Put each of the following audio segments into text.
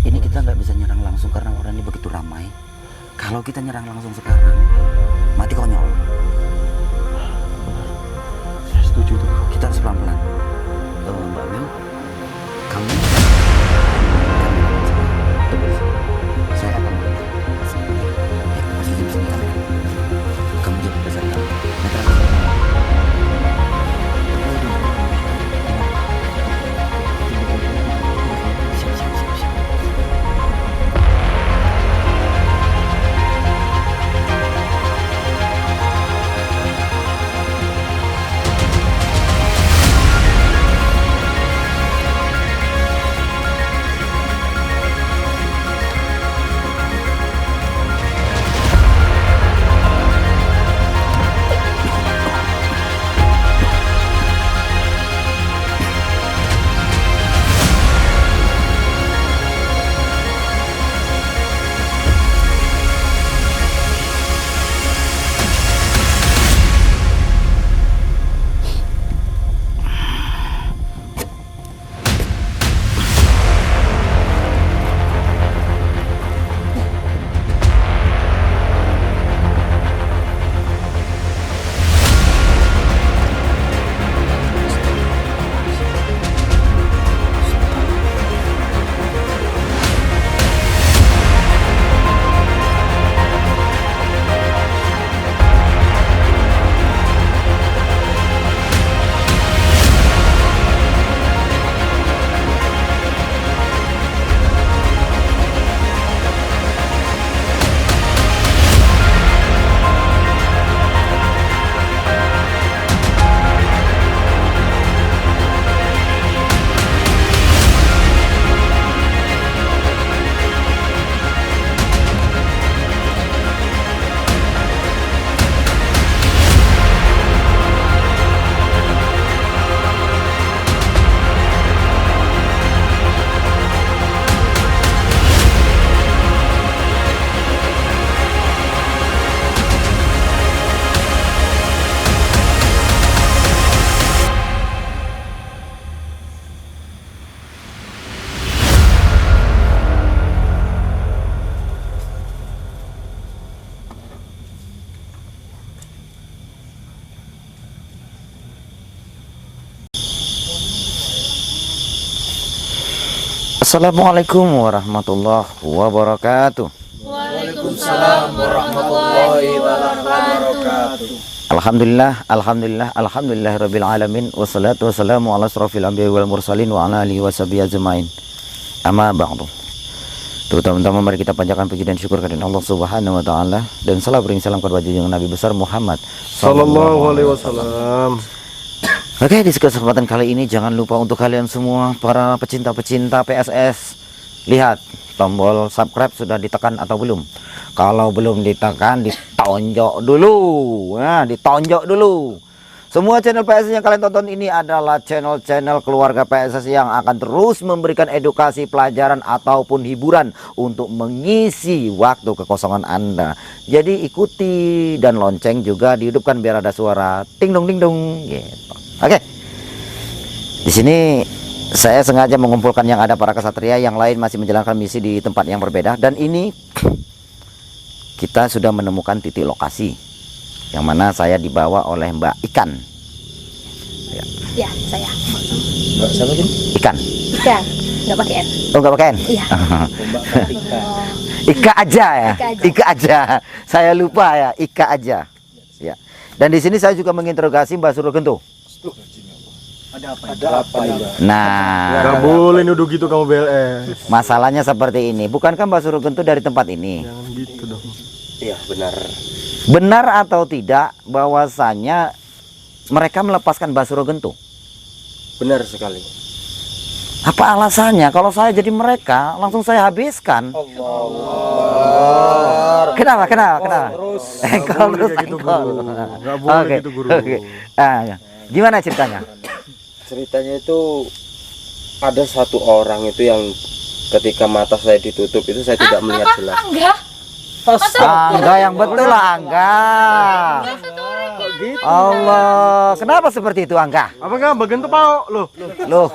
Ini kita nggak bisa nyerang langsung karena orang ini begitu ramai. Kalau kita nyerang langsung sekarang, mati konyol. Saya setuju tuh. Kita harus pelan-pelan. Mbak Mel, kamu tunggu di sini. Saya akan berhenti. Ya, Mas Yusuf sini kamera. Kamu jaga kesehatan. Netralisasi. Siap, siap, siap, siap. Assalamualaikum warahmatullahi wabarakatuh. Waalaikumsalam warahmatullahi wabarakatuh. Alhamdulillah alamin. Wassalatu wassalamu ala asrofil anbiya wal mursalin wa ala alihi washabihi ajmain. Amma ba'du. Terutama mari kita panjatkan puji dan syukur kepada Allah Subhanahu wa taala dan salam bering salam kepada junjungan Nabi besar Muhammad Sallallahu alaihi wasallam. Oke, di kesempatan kali ini jangan lupa untuk kalian semua para pecinta-pecinta PSS, lihat tombol subscribe sudah ditekan atau belum. Kalau belum ditekan, ditonjok dulu. Nah, ditonjok dulu. Semua channel PSS yang kalian tonton ini adalah channel-channel keluarga PSS yang akan terus memberikan edukasi, pelajaran ataupun hiburan untuk mengisi waktu kekosongan Anda. Jadi ikuti dan lonceng juga dihidupkan biar ada suara ting dong gitu. Oke. Di sini saya sengaja mengumpulkan yang ada para kesatria, yang lain masih menjalankan misi di tempat yang berbeda, dan ini kita sudah menemukan titik lokasi yang mana saya dibawa oleh Mbak Ikan. Ya, saya. Mbak siapa sih? Ikan. Ikan, nggak pakai N. Oh, nggak pakai N? Iya. Ika aja ya. Ika aja. Ika aja. Saya lupa ya, Ika aja. Ya. Dan di sini saya juga menginterogasi Mbak Surogento. Ada apa ya? Nah, Gak boleh nuduh gitu kamu BLS. masalahnya seperti ini. Bukankah Mbak Surogento dari tempat ini? Jangan gitu dong. Iya benar. Benar atau tidak bahwasanya mereka melepaskan Mbak Surogento? Benar sekali. Apa alasannya? Kalau saya jadi mereka, langsung saya habiskan. Kenapa? Engkol terus, gitu, engkol. Guru. Nggak boleh Oke, gitu, Guru. oke. Ah, gimana ceritanya? Ceritanya itu ada satu orang itu yang ketika mata saya ditutup itu saya tidak melihat jelas. Enggak. Angga yang betul lah, Angga. Allah, kenapa seperti itu, Angga? Apa enggak bagian tuh Pak? Loh. Loh,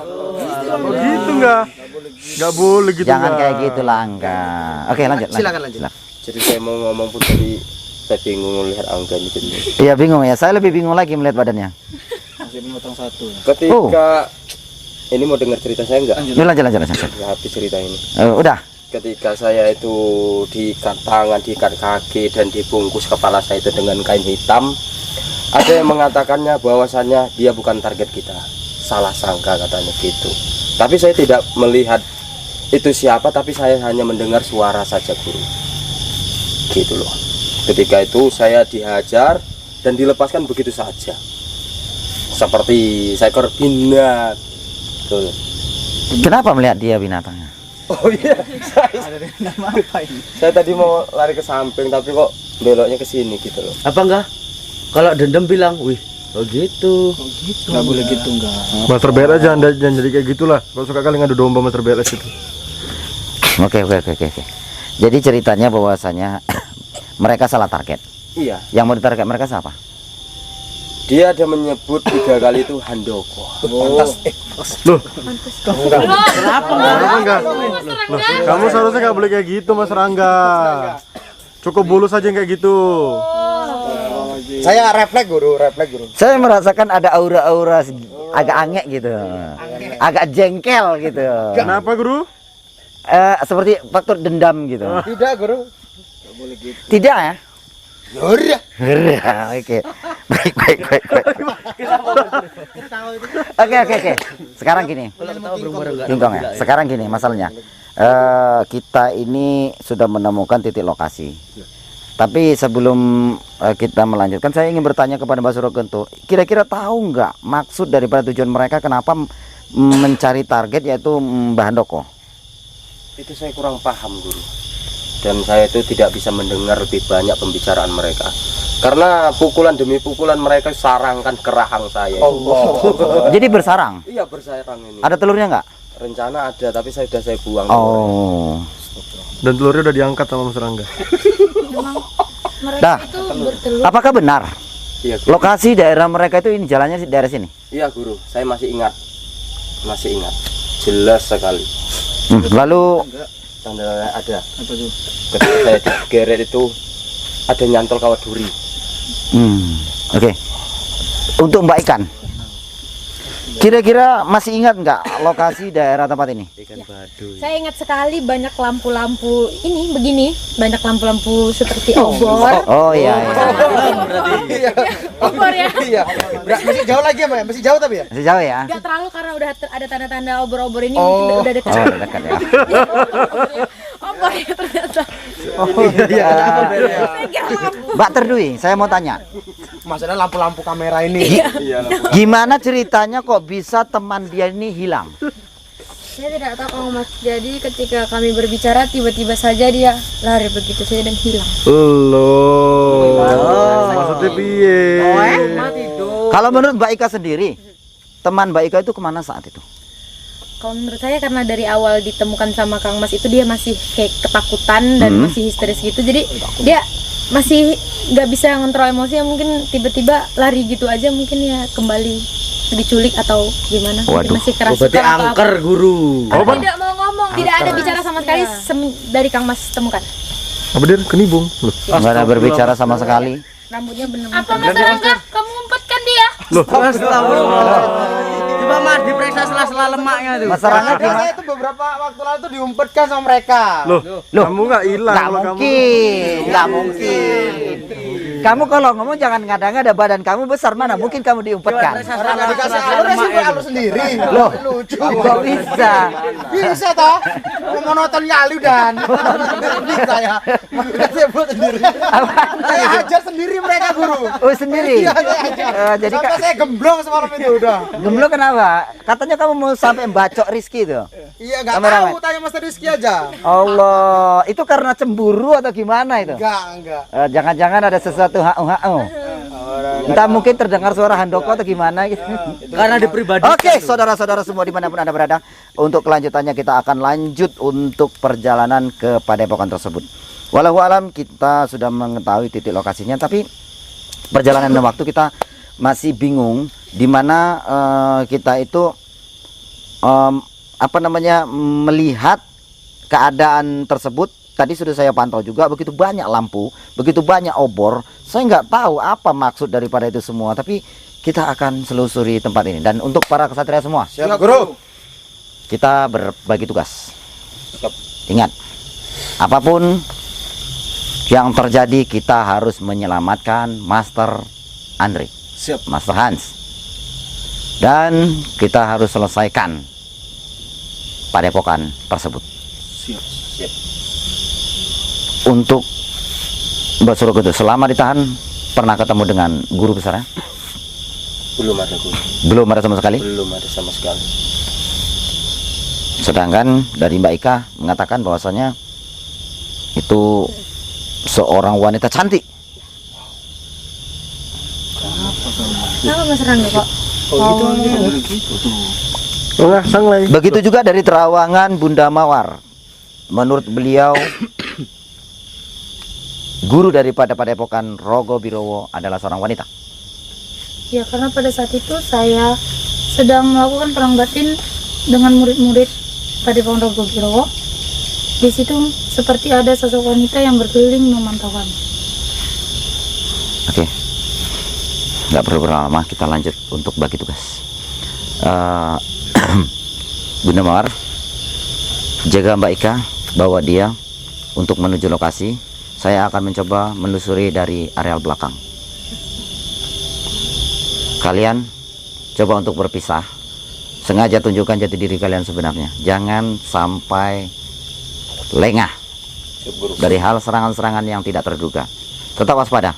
Oh gitu enggak? Nggak boleh gitu. Jangan Kak. kayak gitu lah enggak. Oke, lanjut. Silakan, lanjut. Jadi saya mau ngomong pun tadi saya bingung melihat angka ini. Iya bingung ya. Saya lebih bingung lagi melihat badannya. Masih memotong satu. Ketika ini mau dengar cerita saya enggak? Ini lanjut. Habis cerita ini. Udah. Ketika saya itu diikat tangan, diikat kaki dan dibungkus kepala saya itu dengan kain hitam, ada yang mengatakannya bahwasannya dia bukan target kita. Salah sangka katanya gitu. Tapi saya tidak melihat itu siapa, tapi saya hanya mendengar suara saja guru. Gitu loh. Ketika itu saya dihajar dan dilepaskan begitu saja. Seperti seekor binat. Tuh. Kenapa melihat dia binatangnya? Oh iya, saya tadi mau lari ke samping tapi kok beloknya ke sini gitu loh. Apa enggak? Kalau dendam bilang, wih, oh gitu. Nggak boleh gitu enggak. Master BLS jangan jadi kayak gitulah. Kalau suka kali ngadu domba Master BLS itu. Oke. Jadi ceritanya bahwasanya mereka salah target. Iya, Yang mau ditarget mereka siapa? dia ada menyebut 3 kali itu Handoko. Loh, Kenapa enggak? Loh, kamu seharusnya nggak boleh kayak gitu, Mas Rangga. Cukup bulus aja yang kayak gitu. Saya refleks guru. Saya merasakan ada aura-aura agak angek gitu. Agak jengkel gitu. Kenapa, Guru? Seperti faktor dendam gitu. Tidak guru. Tidak ya? Yaudah. Oke. Baik. Oke. Sekarang gini. Bingkong ya. Sekarang gini masalahnya. Kita ini sudah menemukan titik lokasi. Tapi sebelum kita melanjutkan, saya ingin bertanya kepada Mbak Surogento. Kira-kira tahu nggak maksud daripada tujuan mereka kenapa mencari target yaitu Mbah Handoko? Itu saya kurang paham guru. Dan saya itu tidak bisa mendengar lebih banyak pembicaraan mereka. Karena pukulan demi pukulan mereka sarangkan ke rahang saya. Jadi bersarang. Iya bersarang ini. Ada telurnya nggak? Rencana ada tapi saya buang. Oh. Dan telurnya udah diangkat sama Mas Rangga. Mereka Dah. itu bertelur. Apakah benar Iya guru. lokasi daerah mereka itu ini jalannya di daerah sini? Iya guru, saya masih ingat. Jelas sekali. Lalu Tanda ada. Apa tuh? Ketika saya digeret itu ada nyantol kawat duri. Oke. Untuk Mbak Ikan, kira-kira masih ingat nggak lokasi daerah tempat ini? Saya ingat sekali banyak lampu-lampu ini begini, banyak lampu-lampu seperti obor. Oh iya. Obor ya. Iya. Masih jauh lagi ya, Mbak? Masih jauh tapi ya? Masih jauh ya? Gak terlalu karena udah ada tanda-tanda obor-obor ini mungkin udah dekat. Oh, udah dekat ya. Obor ya ternyata. Iya. Saya kira lampu. Mbak Terdui, saya mau tanya, Maksudnya lampu-lampu kamera ini. gimana ceritanya kok bisa teman dia ini hilang? Saya tidak tahu Kang Mas. Jadi ketika kami berbicara tiba-tiba saja dia lari begitu saja dan hilang. Loh. Maksudnya piye? Kalau menurut Mbak Ika sendiri, teman Mbak Ika itu kemana saat itu? Kalau menurut saya karena dari awal ditemukan sama Kang Mas itu dia masih kayak ketakutan dan masih histeris gitu. Jadi dia masih nggak bisa ngontrol emosi, mungkin tiba-tiba lari gitu aja, mungkin ya kembali diculik atau gimana. Mungkin Waduh. masih kerasukan Berarti atau apa. angker guru. Tidak mau ngomong, tidak ada bicara sama sekali dari Kang Mas temukan. Apa dia kenibung? Loh. Nggak ada berbicara sama sekali. Rambutnya benar-benar. Apa Mas Rangga? Kamu ngumpetkan dia? Coba Mas diperiksa sela-sela lemaknya tuh. Masalahnya gimana? Saya itu beberapa waktu lalu tuh diumpetkan sama mereka. Loh, kamu nggak hilang Nggak kalau mungkin, nggak mungkin. Kamu kalau ngomong jangan ngada-ngada, badan kamu besar, mana mungkin kamu diumpetkan. Orang nggak dikasih alur sih alur sendiri. Loh, Lucu. kok bisa? Bisa toh? Monoton kali dan. Bisa ya. Makanya saya buat sendiri. Saya hajar sendiri mereka guru. Oh sendiri? Iya, saya hajar. Jadi Sampai saya gemblong semalam itu udah. Gemblok kenapa? Katanya kamu mau sampai bacok Rizky itu. Iya nggak Kameramen. tahu, tanya Mas Rizky aja. Allah, itu karena cemburu atau gimana itu? Enggak. Jangan-jangan ada sesuatu hau-hau. Entah mungkin terdengar suara Handoko atau gimana gitu. Karena dipribadi. Oke, saudara-saudara semua dimanapun Anda berada, untuk kelanjutannya kita akan lanjut untuk perjalanan ke padepokan tersebut. Walau alam kita sudah mengetahui titik lokasinya, tapi perjalanan dan waktu kita masih bingung di mana kita itu melihat keadaan tersebut. Tadi sudah saya pantau juga, begitu banyak lampu, begitu banyak obor. Saya nggak tahu apa maksud daripada itu semua, tapi kita akan selusuri tempat ini. Dan untuk para kesatria semua, Siap, Guru. kita berbagi tugas. Ingat, apapun yang terjadi, kita harus menyelamatkan Master Andre, Siap. Master Hans, dan kita harus selesaikan padepokan tersebut. Siap. Untuk Mbak itu selama ditahan pernah ketemu dengan guru besarnya? Belum ada, Guru. Belum ada sama sekali. Belum ada sama sekali. Sedangkan dari Mbak Ika mengatakan bahwasanya itu seorang wanita cantik. Kenapa Mas Rangga kok? Enggak, sanglai. Begitu juga dari terawangan Bunda Mawar. Menurut beliau, guru daripada Padepokan Rogo Birowo adalah seorang wanita. Ya, karena pada saat itu saya sedang melakukan perang batin dengan murid-murid Padepokan Rogo Birowo. Di situ seperti ada sosok wanita yang berkeliling memantau kami. Oke, nggak perlu berlama, kita lanjut untuk bagi tugas. Bunda Mawar, jaga Mbak Ika, bawa dia untuk menuju lokasi. Saya akan mencoba menelusuri dari areal belakang. Kalian coba untuk berpisah. Sengaja tunjukkan jati diri kalian sebenarnya. Jangan sampai lengah dari hal serangan-serangan yang tidak terduga. Tetap waspada.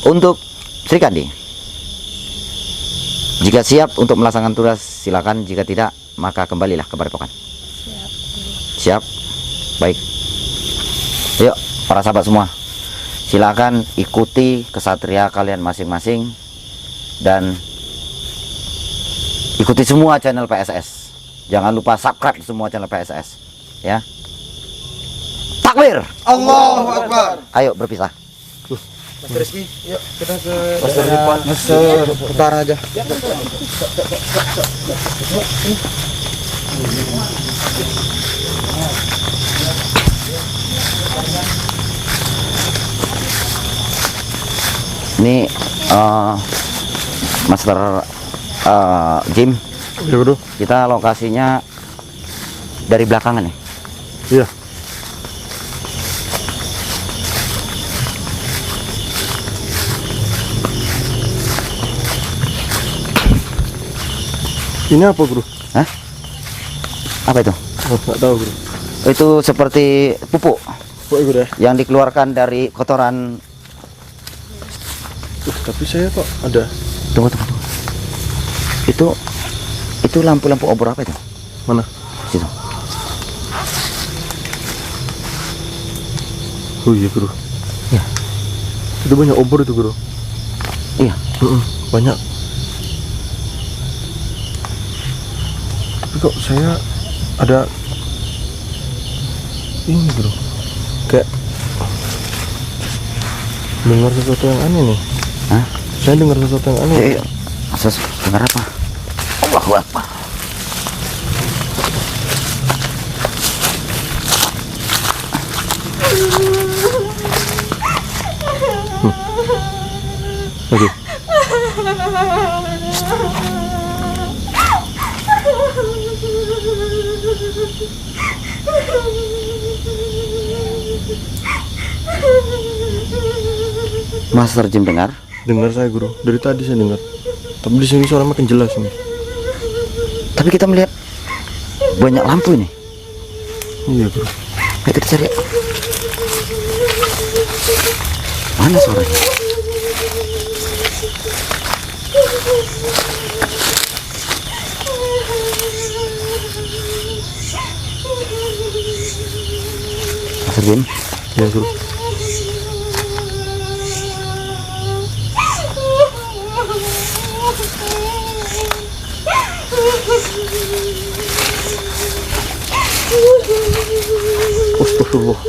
Untuk Sri Kandi, jika siap untuk melaksanakan tugas silakan, jika tidak maka kembalilah ke Padepokan. Siap. Baik. Yuk para sahabat semua, silakan ikuti kesatria kalian masing-masing dan ikuti semua channel PSS. Jangan lupa subscribe semua channel PSS ya. Takbir. Allahu Akbar. Ayo berpisah. Mas Rizky, yuk kita ke utara aja. Ini Master Jim, Ya, Bro. kita lokasinya dari belakangan nih. Iya. Ini apa, Bro? Hah? Apa itu? Oh, nggak tahu, Bro. Itu seperti pupuk Kok itu deh? yang dikeluarkan dari kotoran. Tapi saya kok ada. Tunggu. Itu lampu-lampu obor apa itu? Mana? Situ. Oh iya, Bro. Ya. Itu banyak obor itu, Bro. Iya. Banyak. Tapi kok saya ada ini, Bro. Kayak dengar sesuatu yang aneh nih. Hah? Saya dengar sesuatu yang aneh. Ayo. Asas dengar apa? Allahu Akbar. Oke. Master Jim dengar? Dengar saya, Guru. Dari tadi saya dengar. Tapi di sini suara makin jelas nih. Tapi kita melihat banyak lampu ini. Iya, Bro. Ayo kita cari. Mana suaranya? Master Jim, Ya, Guru. Astagfirullah.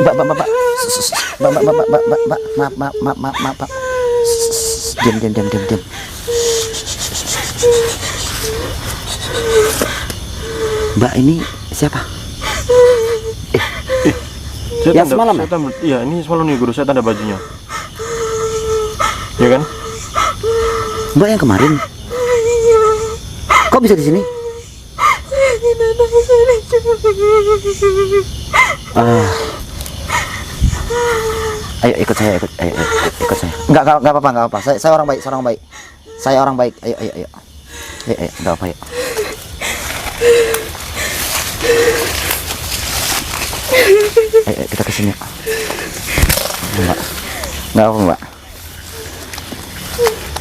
Mbak. Maaf. Diam. Mbak, ini siapa? Yang semalam ya? Iya, ini semalam nih guru, saya tanda bajunya. Iya kan? Mbak yang kemarin. Kok bisa di sini? Ayo ikut saya, ikut saya. Enggak apa-apa. Saya orang baik. Saya orang baik. Ayo. Enggak apa, yuk. Ayo kita kesini. Mbak. Enggak apa, Mbak.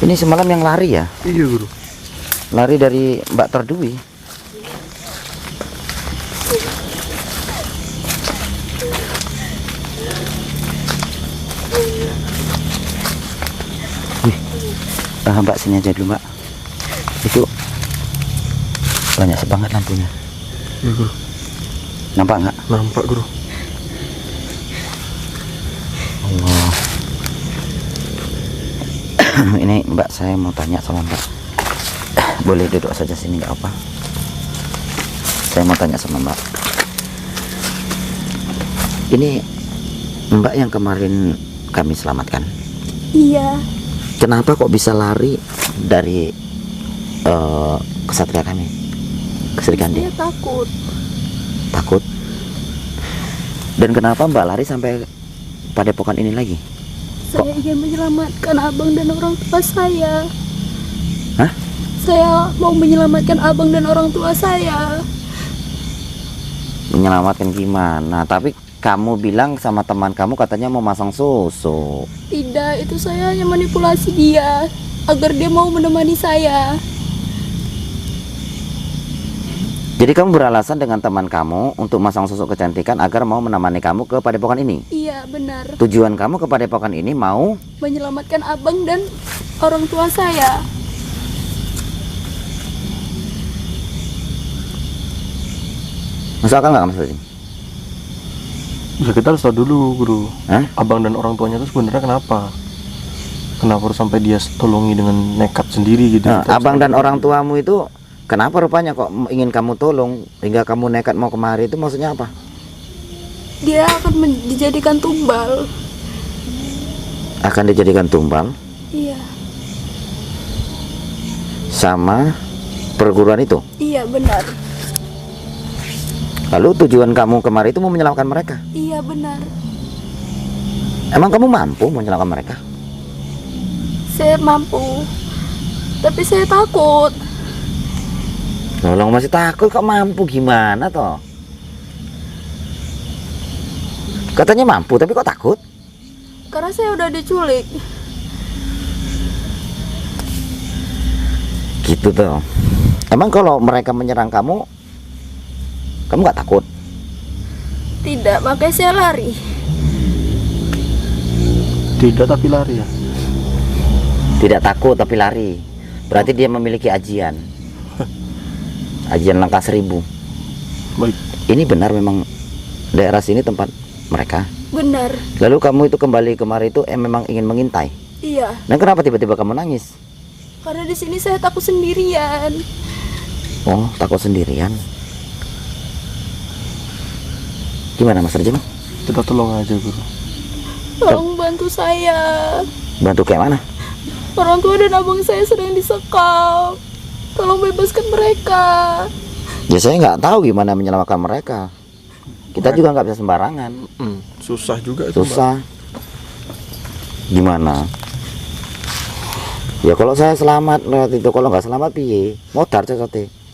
Ini semalam yang lari ya? Iya guru. Lari dari Mbak Terdui. Mbak sini aja dulu, Mbak. Itu banyak banget lampunya. Iya guru. Nampak nggak? Nampak guru. Allah. Ini Mbak, saya mau tanya sama Mbak. Boleh duduk saja sini, nggak apa. Saya mau tanya sama Mbak. Ini Mbak yang kemarin kami selamatkan. Iya. Kenapa kok bisa lari dari kesatria kami? Kesri Kandi? Saya takut. Takut? Dan kenapa Mbak lari sampai padepokan ini lagi? Saya ingin menyelamatkan abang dan orang tua saya. Hah? Saya mau menyelamatkan abang dan orang tua saya. Menyelamatkan gimana? Tapi kamu bilang sama teman kamu katanya mau masang susu. Tidak, itu saya hanya manipulasi dia agar dia mau menemani saya. Jadi kamu beralasan dengan teman kamu untuk masang susu kecantikan agar mau menemani kamu ke padepokan ini. Iya, benar. Tujuan kamu ke padepokan ini mau Menyelamatkan abang dan orang tua saya. masuk akal nggak, Mas Fatin? Ya kita harus tahu dulu guru. Hah? Abang dan orang tuanya itu sebenarnya kenapa? Kenapa harus sampai dia tolongi dengan nekat sendiri gitu? Nah, Kita abang harus dan tahu orang dulu. tuamu itu kenapa rupanya kok ingin kamu tolong hingga kamu nekat mau kemari, itu maksudnya apa? Dia akan dijadikan tumbal. Akan dijadikan tumbal Iya. sama perguruan itu. Iya, benar. Lalu tujuan kamu kemari itu mau menyelamatkan mereka. Iya, benar. Emang kamu mampu menyelamatkan mereka? Saya mampu. Tapi saya takut. Tolong, masih takut kok mampu gimana toh? Katanya mampu tapi kok takut? Karena saya udah diculik. Gitu toh. Emang kalau mereka menyerang kamu nggak takut? Tidak, makanya saya lari. Tidak tapi lari ya. Tidak takut tapi lari. Berarti dia memiliki ajian. Ajian langkah 1000. Baik. Ini benar memang daerah sini tempat mereka. Benar. Lalu kamu itu kembali kemari itu memang ingin mengintai. Iya. Dan kenapa tiba-tiba kamu nangis? Karena di sini saya takut sendirian. Oh, takut sendirian. Gimana Mas Rejim? Kita tolong aja guru. Tolong bantu saya. Bantu kayak mana? Orang tua dan abang saya sedang disekap. Tolong bebaskan mereka. Ya saya nggak tahu gimana menyelamatkan mereka. Kita juga nggak bisa sembarangan. Susah juga itu. Mbak. Susah. Gimana? Ya kalau saya selamat lewat itu, kalau nggak selamat piye? Modar cocote.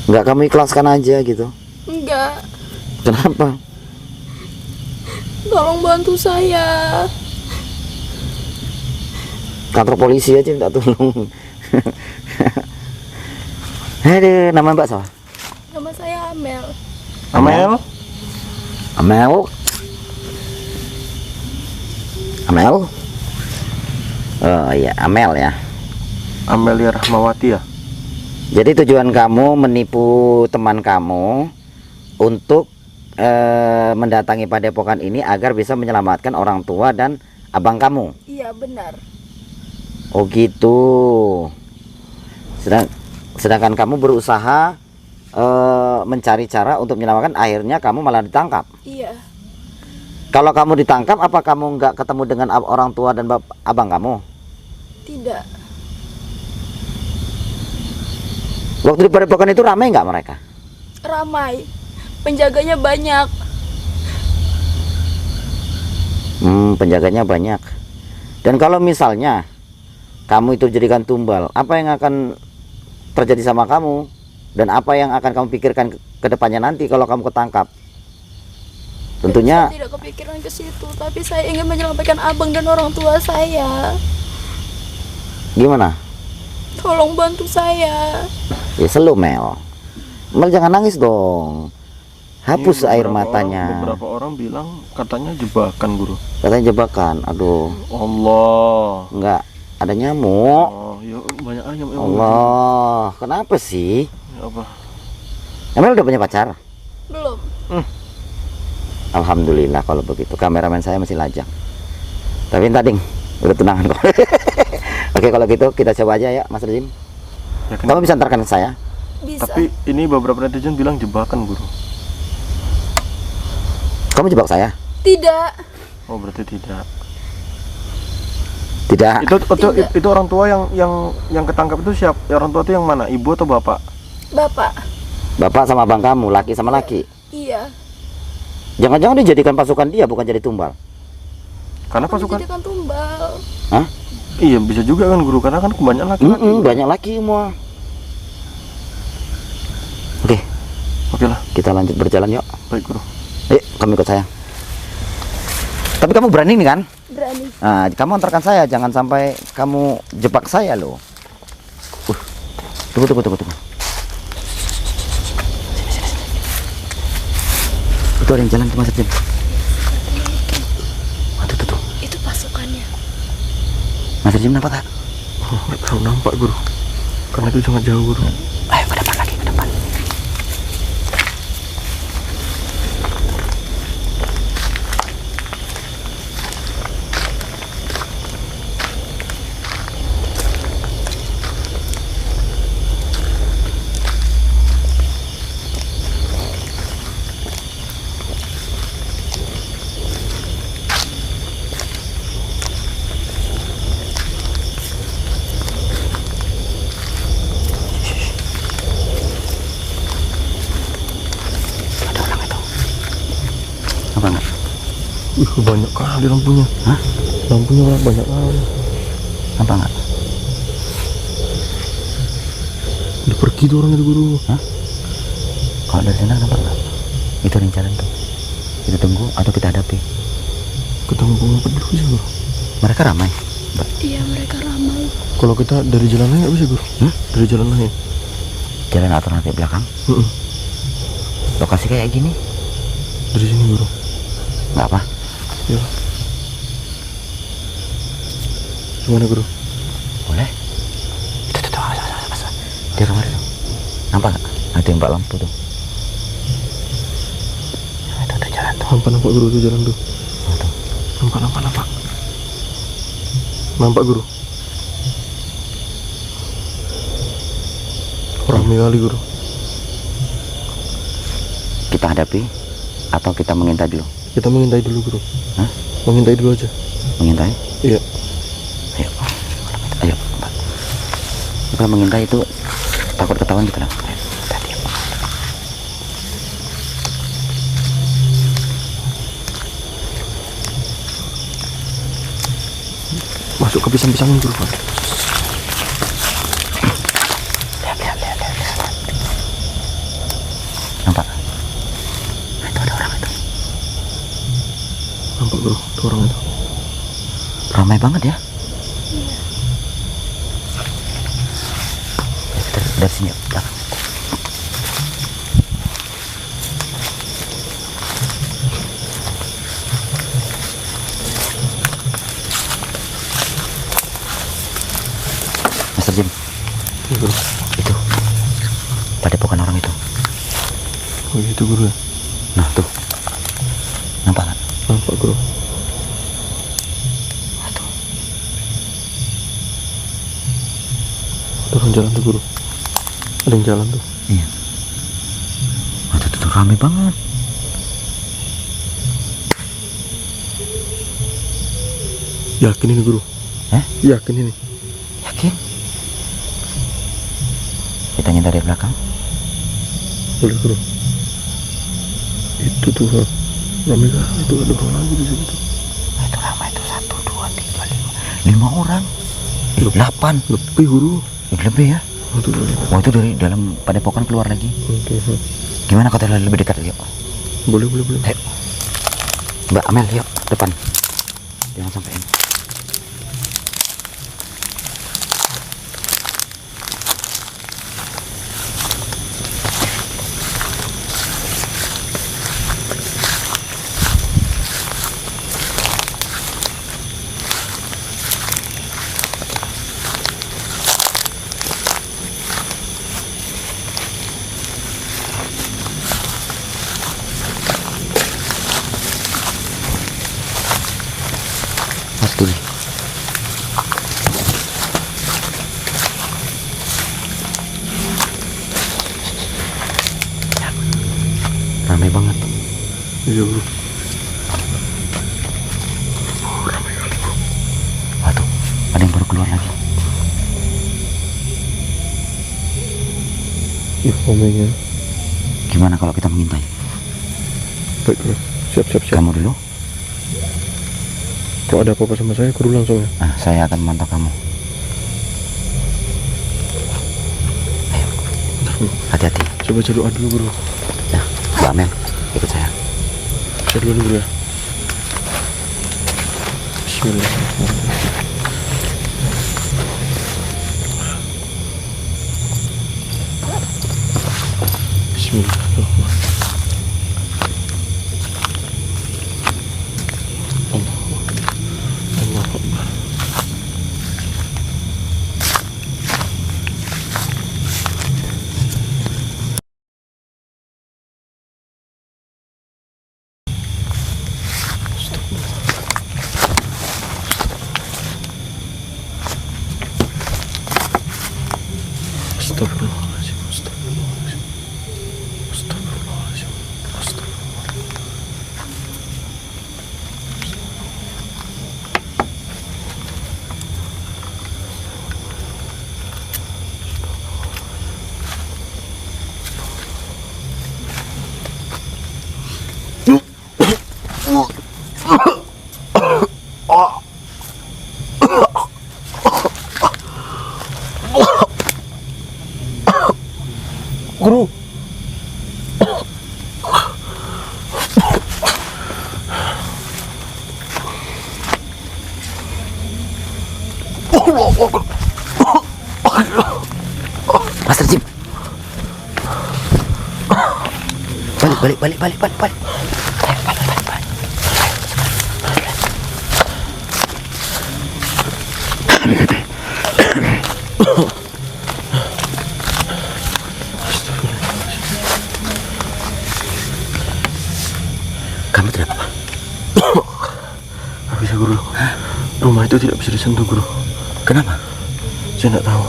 Nggak kamu ikhlaskan aja gitu? Enggak. Kenapa? Tolong bantu saya. Kantor polisi aja minta tolong. Aduh, nama Mbak siapa? Nama saya Amel. Amel? Amel. Amel. Oh iya, Amel ya. Amelia Rahmawati ya. Jadi tujuan kamu menipu teman kamu untuk mendatangi padepokan ini agar bisa menyelamatkan orang tua dan abang kamu. Iya benar. Oh gitu. Sedangkan kamu berusaha mencari cara untuk menyelamatkan, akhirnya kamu malah ditangkap. Iya. Kalau kamu ditangkap, apa kamu nggak ketemu dengan orang tua dan abang kamu? Tidak. Waktu di padepokan itu ramai nggak mereka? Ramai. Penjaganya banyak. Penjaganya banyak. Dan kalau misalnya kamu itu jadikan tumbal, apa yang akan terjadi sama kamu? Dan apa yang akan kamu pikirkan ke depannya nanti kalau kamu ketangkap? Tentunya Saya tidak kepikiran ke situ, tapi saya ingin menyelamatkan abang dan orang tua saya. gimana? Tolong bantu saya. Ya slow Mel. Mel jangan nangis dong. Hapus air matanya. Beberapa orang bilang katanya jebakan, Guru. Katanya jebakan. Aduh, Allah. enggak, ada nyamuk. Oh, ya banyak aja. Allah, kenapa sih? Apa? Emel udah punya pacar? Belum. Alhamdulillah kalau begitu. Kameramen saya masih lajang. Tapi entar ding, udah tunangan kok. Oke, kalau gitu kita coba aja ya, Mas Rezim. Yakin? Kamu bisa antarkan saya? Bisa. Tapi ini beberapa netizen bilang jebakan, Guru. Kamu jebak saya? Tidak. Oh, berarti tidak. Tidak. Itu orang tua yang ketangkap itu siapa? Orang tua itu yang mana? Ibu atau bapak? Bapak. Bapak sama abang kamu, laki sama laki. Iya. Jangan-jangan dijadikan pasukan dia, bukan jadi tumbal. Karena Aku pasukan. dijadikan tumbal. Hah? Iya, bisa juga kan, Guru, karena kan kebanyakan laki-laki. Banyak laki semua. Oke, Oke lah, kita lanjut berjalan yuk. baik, Guru. Ayo, kamu ikut saya. Tapi kamu berani nih kan? Berani. Nah, kamu antarkan saya, jangan sampai kamu jebak saya loh. Tunggu. Itu ada yang jalan tuh, Mas Jim. Tuh. Itu pasukannya. Mas Jim nampak tak? Oh, nggak tahu nampak, Guru. Karena itu sangat jauh, Guru. Ayo ke depan lagi, ke depan. Apa enggak? Banyak kali lampunya. Hah? Lampunya banyak kali. Apa enggak? Udah pergi tuh orang itu, Guru. Hah? Kalau dari sana nampak enggak? Itu ada yang jalan tuh. Kita tunggu atau kita hadapi? Ketemu pengumpet dulu sih, Guru. Mereka ramai. Iya, mereka ramai. Kalau kita dari jalan lain nggak bisa, Guru. Dari jalan lain. Jalan alternatif belakang. Lokasi kayak gini Dari sini, Guru. nggak apa? Ya. Gimana, Guru? Boleh. Tuh, awas. Di rumah itu. Nampak nggak? Ada yang mbak lampu tuh. Itu ada jalan tuh. Nampak, Guru, tuh jalan tuh. Tuh. Nampak. Nampak, Guru. Ramai kali, Guru. Kita hadapi atau kita mengintai dulu? Kita mengintai dulu, Guru. Hah? Mengintai dulu aja. Mengintai? Iya. Ayo, Mbak. Kalau mengintai itu takut ketahuan gitu lah. Tadi. Masuk ke pisang-pisangin, Guru. Lihat. Nampak? Itu ada orang itu. Nampak, Guru, tuh orang itu. Ramai banget ya. Kita dari sini yuk, belakang. Master Jim, Iya, Guru. itu padepokan orang itu. Oh, gitu, Guru. Nah tuh, Nampak kan? Nampak guru. Aduh. Ada orang jalan tuh guru. Ada yang jalan tuh. Iya. Waduh, tuh rame banget. Yakin ini guru? Hah? Yakin ini? Yakin? Kita nyintar dari belakang. Boleh guru. Itu tuh ramai kan? Itu ada orang lagi di situ. Itu ramai itu 1, 2, 3, 5 orang. 8 Lebih guru. lebih ya. Itu Oh itu dari dalam padepokan keluar lagi. Gimana kalau kita lebih dekat yuk? boleh boleh boleh. Ayo. Mbak Amel yuk depan. Jangan sampai ini. Mas dulu. Ramai banget. Iya bro. Waduh, ada yang baru keluar lagi. Iya ramainya. Gimana kalau kita mengintai? Baik bro. Siap siap siap. Kamu dulu. Kalau ada apa-apa sama saya guru langsung ya. Nah, saya akan memantau kamu. Ayo, hati-hati. Coba cari doa dulu guru. Ya, Mbak Amel, ikut saya. Saya dulu guru ya. Bismillah. Bismillahirrahmanirrahim. Allahu Akbar. Astagfirullahaladzim. Astagfirullahaladzim. Astagfirullahaladzim. Astagfirullahaladzim. Guru. Master Jim. Balik. Kamu tidak apa-apa? Nggak bisa guru. Rumah itu tidak bisa disentuh guru. Kenapa? Saya nggak tahu.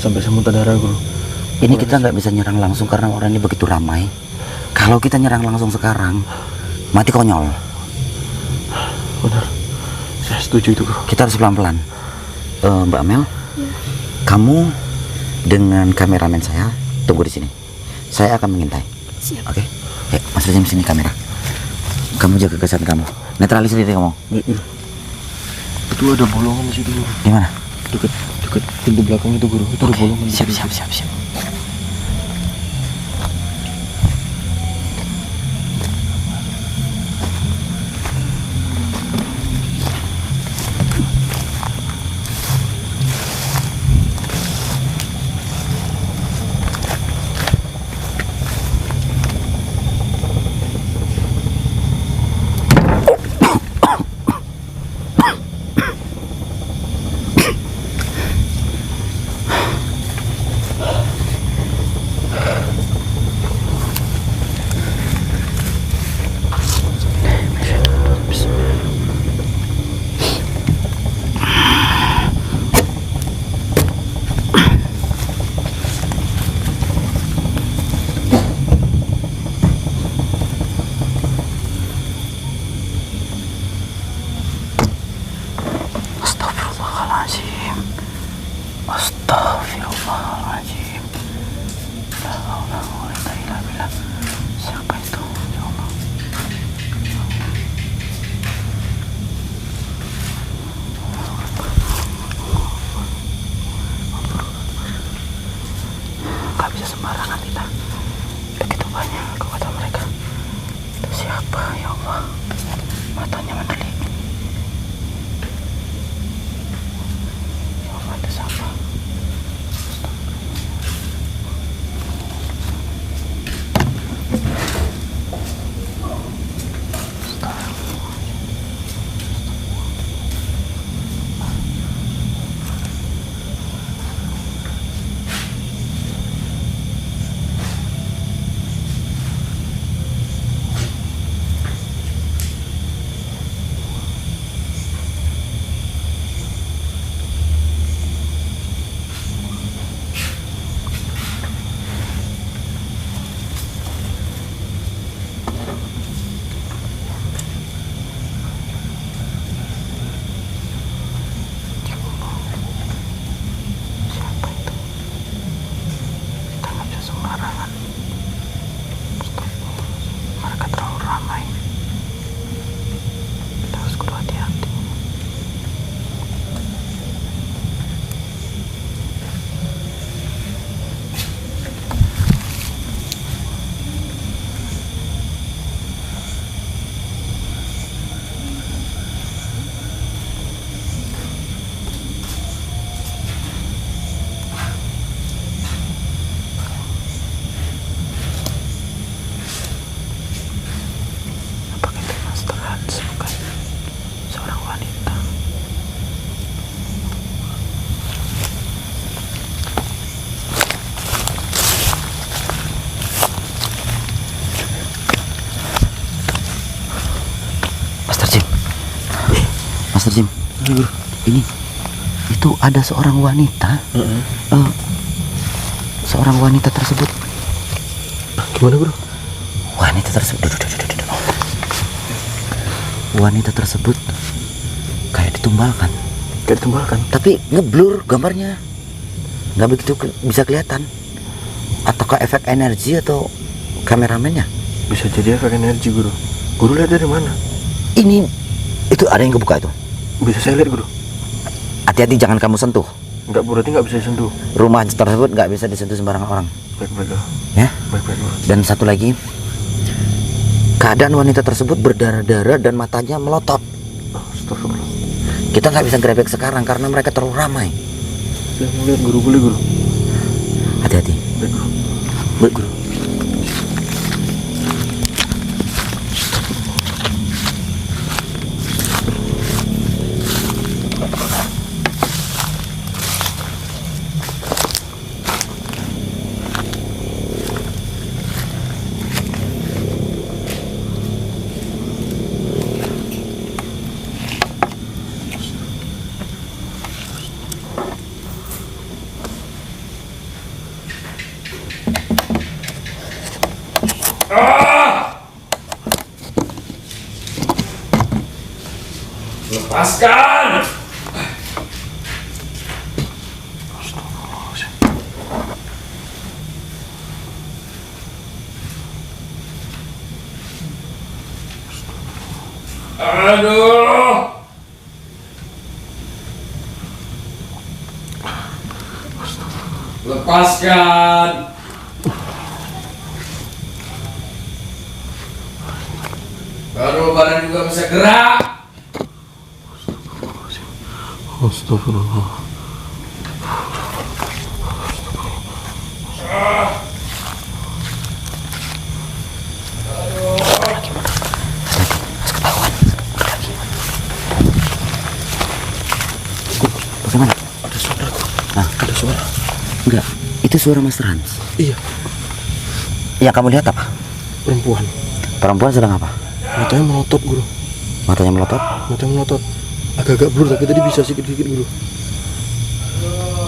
Sampai saya muntah darah guru. Ini kita nggak bisa nyerang langsung karena orang ini begitu ramai. Kalau kita nyerang langsung sekarang, mati konyol. Benar. Saya setuju itu guru. Kita harus pelan-pelan. Mbak Amel, kamu dengan kameramen saya tunggu di sini. Saya akan mengintai. Siap. Oke? Mas Rajim sini kamera. Kamu jaga kesehatan kamu. Netralisir diri kamu. Baik guru. Itu ada bolongan di situ guru. Di mana? Dekat pintu belakang itu guru. Itu ada bolongan. di situ. Siap. Astagfirullahaladzim. La haula wala quwwata illa billah. Siapa itu? Ya Allah. Gak bisa sembarangan kita. Begitu banyak kekuatan mereka. Itu siapa ya Allah? Matanya mendelik. Ya Allah, itu siapa? Master Jim, ini itu ada seorang wanita. Seorang wanita tersebut. Gimana bro? Wanita tersebut. Wanita tersebut kayak ditumbalkan. Kayak ditumbalkan. Tapi ngeblur gambarnya, nggak begitu bisa kelihatan. Ataukah efek energi atau kameramennya? Bisa jadi efek energi guru. Guru lihat dari mana? Ini itu ada yang kebuka itu. Bisa saya lihat guru? Hati-hati jangan kamu sentuh. Enggak, berarti nggak bisa disentuh. Rumah tersebut nggak bisa disentuh sembarangan orang. Baik-baik guru. Ya. Baik-baik guru. Dan satu lagi, keadaan wanita tersebut berdarah-darah dan matanya melotot. Astagfirullah. Kita nggak bisa grebek sekarang karena mereka terlalu ramai. Saya mau lihat guru, boleh guru? Hati-hati. Baik guru. Baik guru. Lepaskan! Aduh! Lepaskan! Baru badan juga bisa gerak. Astagfirullah. Bagaimana? Ada suara guru. Hah? Ada suara. Enggak, itu suara Mas Rans. Iya, Yang kamu lihat apa? perempuan. Perempuan sedang apa? Matanya melotot guru. Matanya melotot. Matanya melotot. Agak-agak blur tapi tadi bisa sedikit-sedikit guru.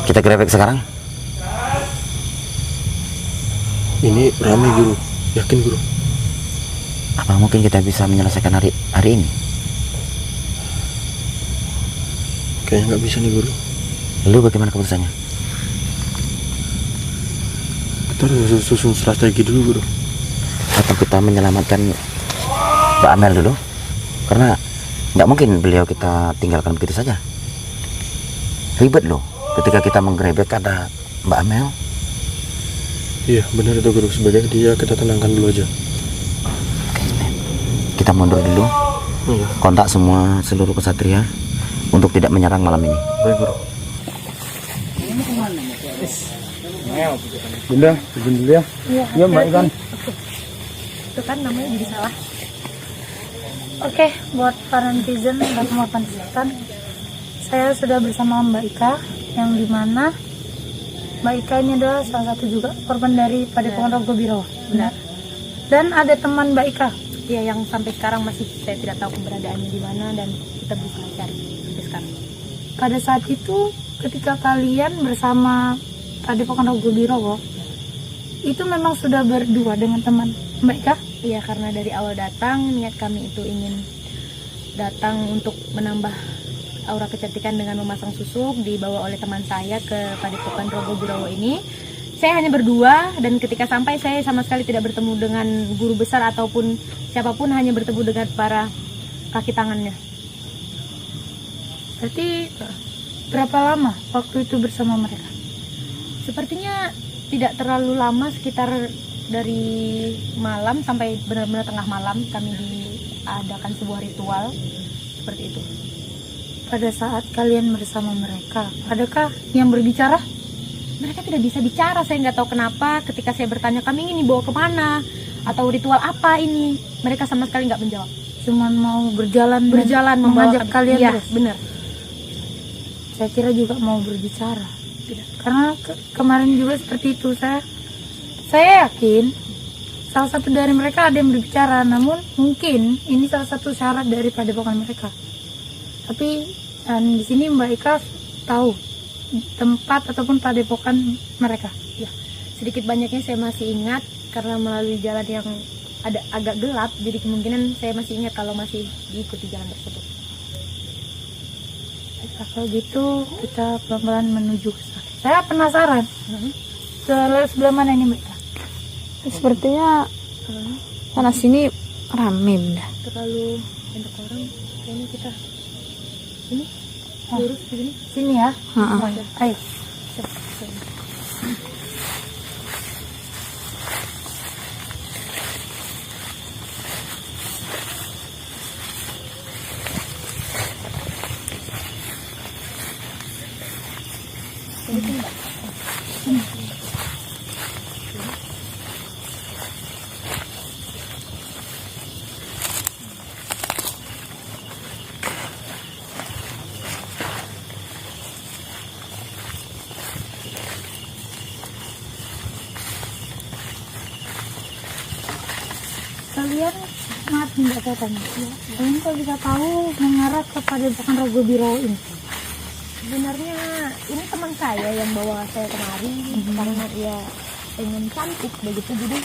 Kita grebek sekarang. Ini ramai guru. Yakin guru? Apa mungkin kita bisa menyelesaikan hari ini? Kayaknya nggak bisa nih guru. Lalu bagaimana keputusannya? Kita harus susun strategi dulu bro. Atau kita menyelamatkan Mbak Amel dulu, karena nggak mungkin beliau kita tinggalkan begitu saja. Ribet loh ketika kita menggerebek ada Mbak Amel. Iya benar itu guru, sebagai dia kita tenangkan dulu aja. Kita mundur dulu, Iya. kontak semua seluruh kesatria untuk tidak menyerang malam ini. Baik guru. Bunda, izin dulu ya. Iya Mbak Ikan. Itu kan namanya jadi salah. Oke, buat para netizen dan semua pantikan, saya sudah bersama Mbak Ika, yang dimana Mbak Ika ini adalah salah satu juga korban dari Padepokan Rogo Biro. Benar. Dan ada teman Mbak Ika. Ya, yang sampai sekarang masih saya tidak tahu keberadaannya di mana dan kita berusaha cari sampai sekarang. Pada saat itu, ketika kalian bersama Padepokan Rogo Biro, itu memang sudah berdua dengan teman Mbak Ika? Iya, karena dari awal datang niat kami itu ingin datang untuk menambah aura kecantikan dengan memasang susuk dibawa oleh teman saya ke Padepokan Rogo Biro ini. Saya hanya berdua dan ketika sampai saya sama sekali tidak bertemu dengan guru besar ataupun siapapun, hanya bertemu dengan para kaki tangannya. Berarti berapa lama waktu itu bersama mereka? Sepertinya tidak terlalu lama, sekitar dari malam sampai benar-benar tengah malam kami diadakan sebuah ritual seperti itu. Pada saat kalian bersama mereka, adakah yang berbicara? Mereka tidak bisa bicara, saya nggak tahu kenapa. Ketika saya bertanya kami ingin dibawa kemana atau ritual apa ini, mereka sama sekali nggak menjawab. Cuman mau berjalan membawa mengajak kalian iya, terus? benar. Saya kira juga mau berbicara. Karena kemarin juga seperti itu, saya yakin salah satu dari mereka ada yang berbicara, namun mungkin ini salah satu syarat dari padepokan mereka. Tapi di sini Mbak Ika tahu tempat ataupun padepokan mereka. Ya, sedikit banyaknya saya masih ingat karena melalui jalan yang ada agak gelap, jadi kemungkinan saya masih ingat kalau masih diikuti jalan tersebut. Kalau gitu kita pelan-pelan menuju ke sana. Saya penasaran. Sebelah mana ini Mbak Ika? Sepertinya sana sini rame Bunda. Terlalu banyak orang, kayaknya kita ini lurus ke sini. Sini ya. Ayo. Kalian, maaf Mbak, saya tanya. Kalian kok bisa tahu mengarah kepada Padepokan Rogo Biro ini? Sebenarnya ini teman saya yang bawa saya kemari karena dia pengen cantik begitu, jadi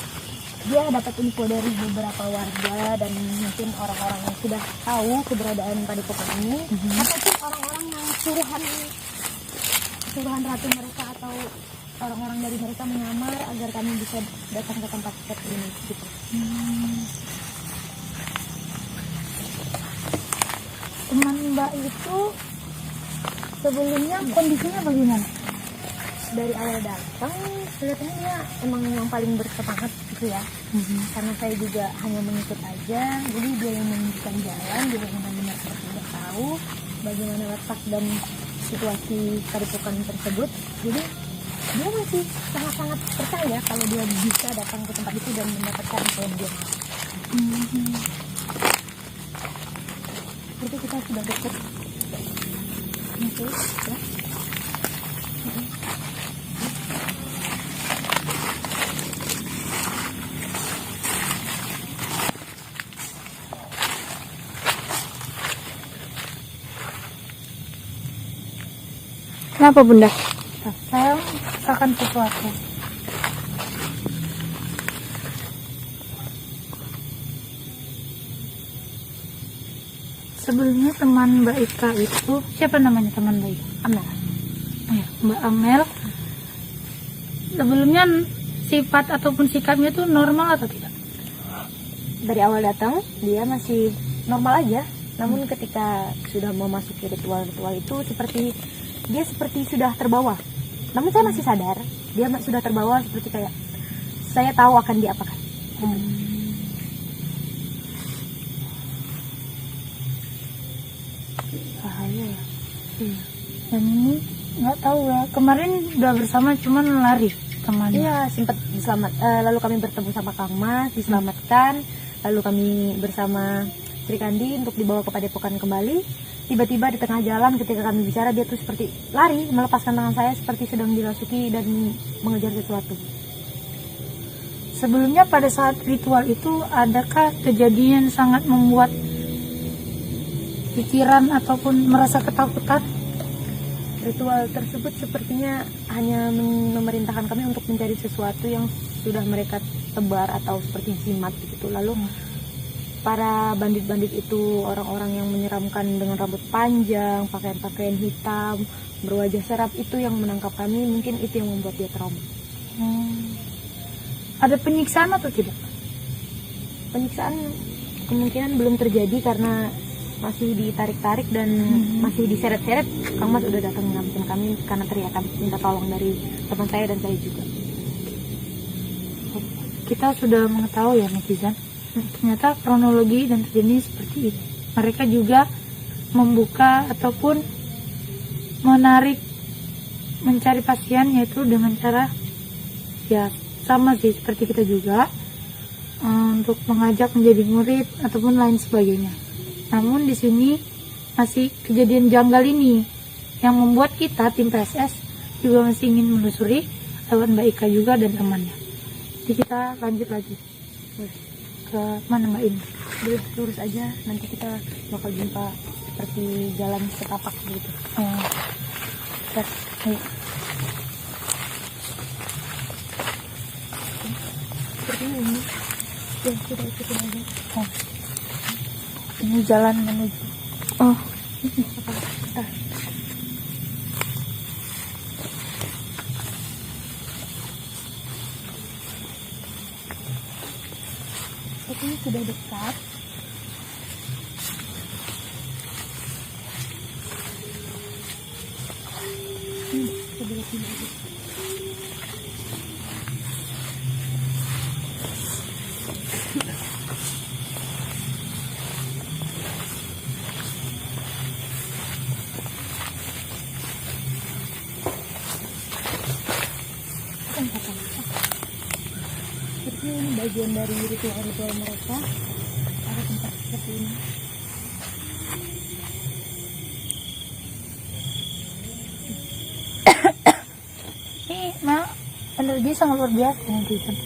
dia dapat info dari beberapa warga dan mungkin orang-orang yang sudah tahu keberadaan padepokan ini, ataupun orang-orang yang suruhan ratu mereka atau orang-orang dari mereka menyamar agar kami bisa datang ke tempat seperti ini gitu. Teman Mbak itu sebelumnya kondisinya bagaimana? Dari awal datang kelihatannya dia emang yang paling bersemangat gitu ya, karena saya juga hanya mengikut aja, jadi dia yang menunjukkan jalan, dia yang benar-benar tidak tahu bagaimana letak dan situasi padepokan tersebut, jadi dia masih sangat-sangat percaya kalau dia bisa datang ke tempat itu dan mendapatkan apa yang dia mau. Seperti kita sudah dekat. Oke, ya. Kenapa Bunda? Saya akan sesuatu. Sebelumnya teman Mbak Ika itu, siapa namanya teman Mbak Ika? Amel. Ya, Mbak Amel. Sebelumnya sifat ataupun sikapnya tuh normal atau tidak? Dari awal datang dia masih normal aja, namun ketika sudah memasuki ritual-ritual itu dia seperti sudah terbawa. Namun saya masih sadar dia sudah terbawa, seperti kayak saya tahu akan diapakan. Bahaya ya. Iya. Dan ini nggak tahu ya, kemarin udah bersama cuman lari temannya. Iya, sempat lalu kami bertemu sama Kang Mas, diselamatkan. Lalu kami bersama Sri Kandi untuk dibawa ke Padepokan kembali. Tiba-tiba di tengah jalan ketika kami bicara, dia tuh seperti lari, melepaskan tangan saya seperti sedang dirasuki dan mengejar sesuatu. Sebelumnya pada saat ritual itu, adakah kejadian sangat membuat pikiran ataupun merasa ketakutan? Ritual tersebut sepertinya hanya memerintahkan kami untuk mencari sesuatu yang sudah mereka tebar atau seperti jimat begitu. Lalu para bandit-bandit itu orang-orang yang menyeramkan dengan rambut panjang, pakaian-pakaian hitam, berwajah seram itu yang menangkap kami. Mungkin itu yang membuat dia trauma. Ada penyiksaan atau tidak? Penyiksaan kemungkinan belum terjadi karena masih ditarik-tarik dan masih diseret-seret. Kang Mas udah datang menyelamatkan kami karena teriakan minta tolong dari teman saya dan saya juga. Kita sudah mengetahui ya netizen, ternyata kronologi dan terjadi seperti ini. Mereka juga membuka ataupun mencari pasien, yaitu dengan cara ya sama sih seperti kita juga, untuk mengajak menjadi murid ataupun lain sebagainya. Namun di sini masih kejadian janggal ini yang membuat kita tim PSS juga masih ingin menelusuri lewat Mbak Ika juga dan temannya. Jadi kita lanjut lagi ke mana Mbak ini? Lurus aja, nanti kita bakal jumpa seperti jalan setapak gitu. Ayo. Seperti ini. Ya, kita ikutin aja. Ini jalan menuju. Bentar. Ini sudah dekat. Sebelah sini aja. Ini bagian dari ritual-ritual mereka. Ada tempat seperti ini. Ini Mak, energi sangat luar biasa netizen.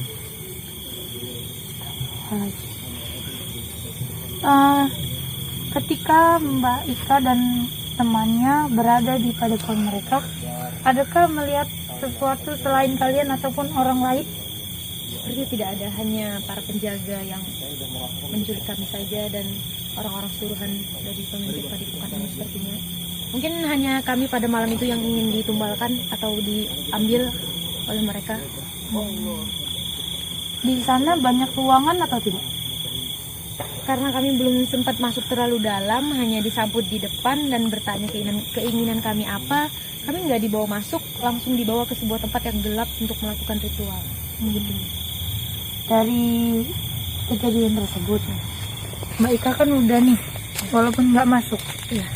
Ketika Mbak Ika dan temannya berada di padepokan mereka, adakah melihat sesuatu selain kalian ataupun orang lain? Seperti tidak ada, hanya para penjaga yang menculik kami saja dan orang-orang suruhan dari pemimpin padepokan ini sepertinya. Mungkin hanya kami pada malam itu yang ingin ditumbalkan atau diambil oleh mereka. Di sana banyak ruangan atau tidak? Karena kami belum sempat masuk terlalu dalam, hanya disambut di depan dan bertanya keinginan kami apa. Kami nggak dibawa masuk, langsung dibawa ke sebuah tempat yang gelap untuk melakukan ritual. Dari kejadian tersebut, Mbak Ika kan udah nih, walaupun nggak masuk,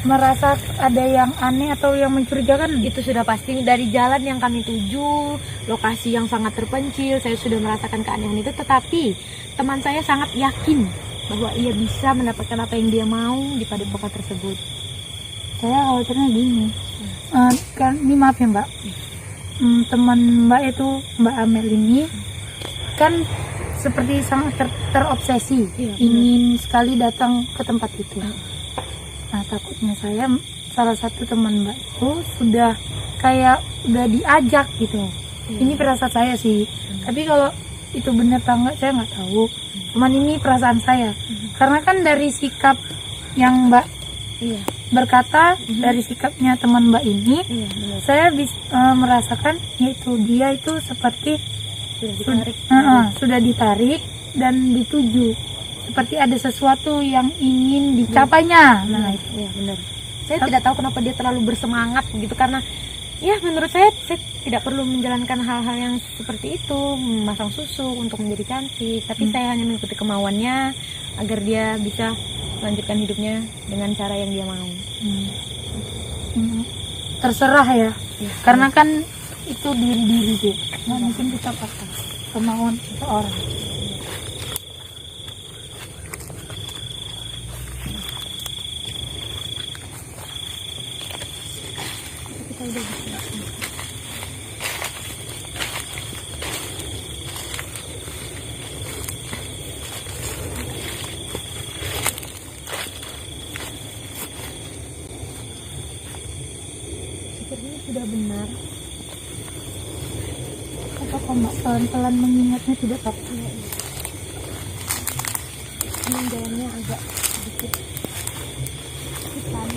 merasa ada yang aneh atau yang mencurigakan? Itu sudah pasti. Dari jalan yang kami tuju, lokasi yang sangat terpencil, saya sudah merasakan keanehan itu. Tetapi teman saya sangat yakin bahwa ia bisa mendapatkan apa yang dia mau di padepokan tersebut. Saya khawatirnya gini, kan ini maaf ya Mbak, teman Mbak itu Mbak Amel ini kan seperti sangat terobsesi, ingin sekali datang ke tempat itu. Nah takutnya saya, salah satu teman Mbak itu sudah kayak udah diajak gitu. Ini perasaan saya sih, tapi kalau itu benar atau enggak saya nggak tahu. Cuman ini perasaan saya, karena kan dari sikap yang Mbak berkata, dari sikapnya teman Mbak ini, saya bisa merasakan yaitu dia itu seperti sudah ditarik dan dituju seperti ada sesuatu yang ingin dicapainya. Nah, Iya benar. Saya tidak tahu kenapa dia terlalu bersemangat gitu, karena ya menurut saya tidak perlu menjalankan hal-hal yang seperti itu, memasang susu untuk menjadi cantik, tapi saya hanya mengikuti kemauannya agar dia bisa melanjutkan hidupnya dengan cara yang dia mau. Terserah ya, karena kan itu diri dia, nggak mungkin kita paksa kemauan seseorang. Sepertinya sudah benar. Apa kok mbak pelan-pelan mengingatnya tidak pasti? Ini jalannya agak sedikit hitam.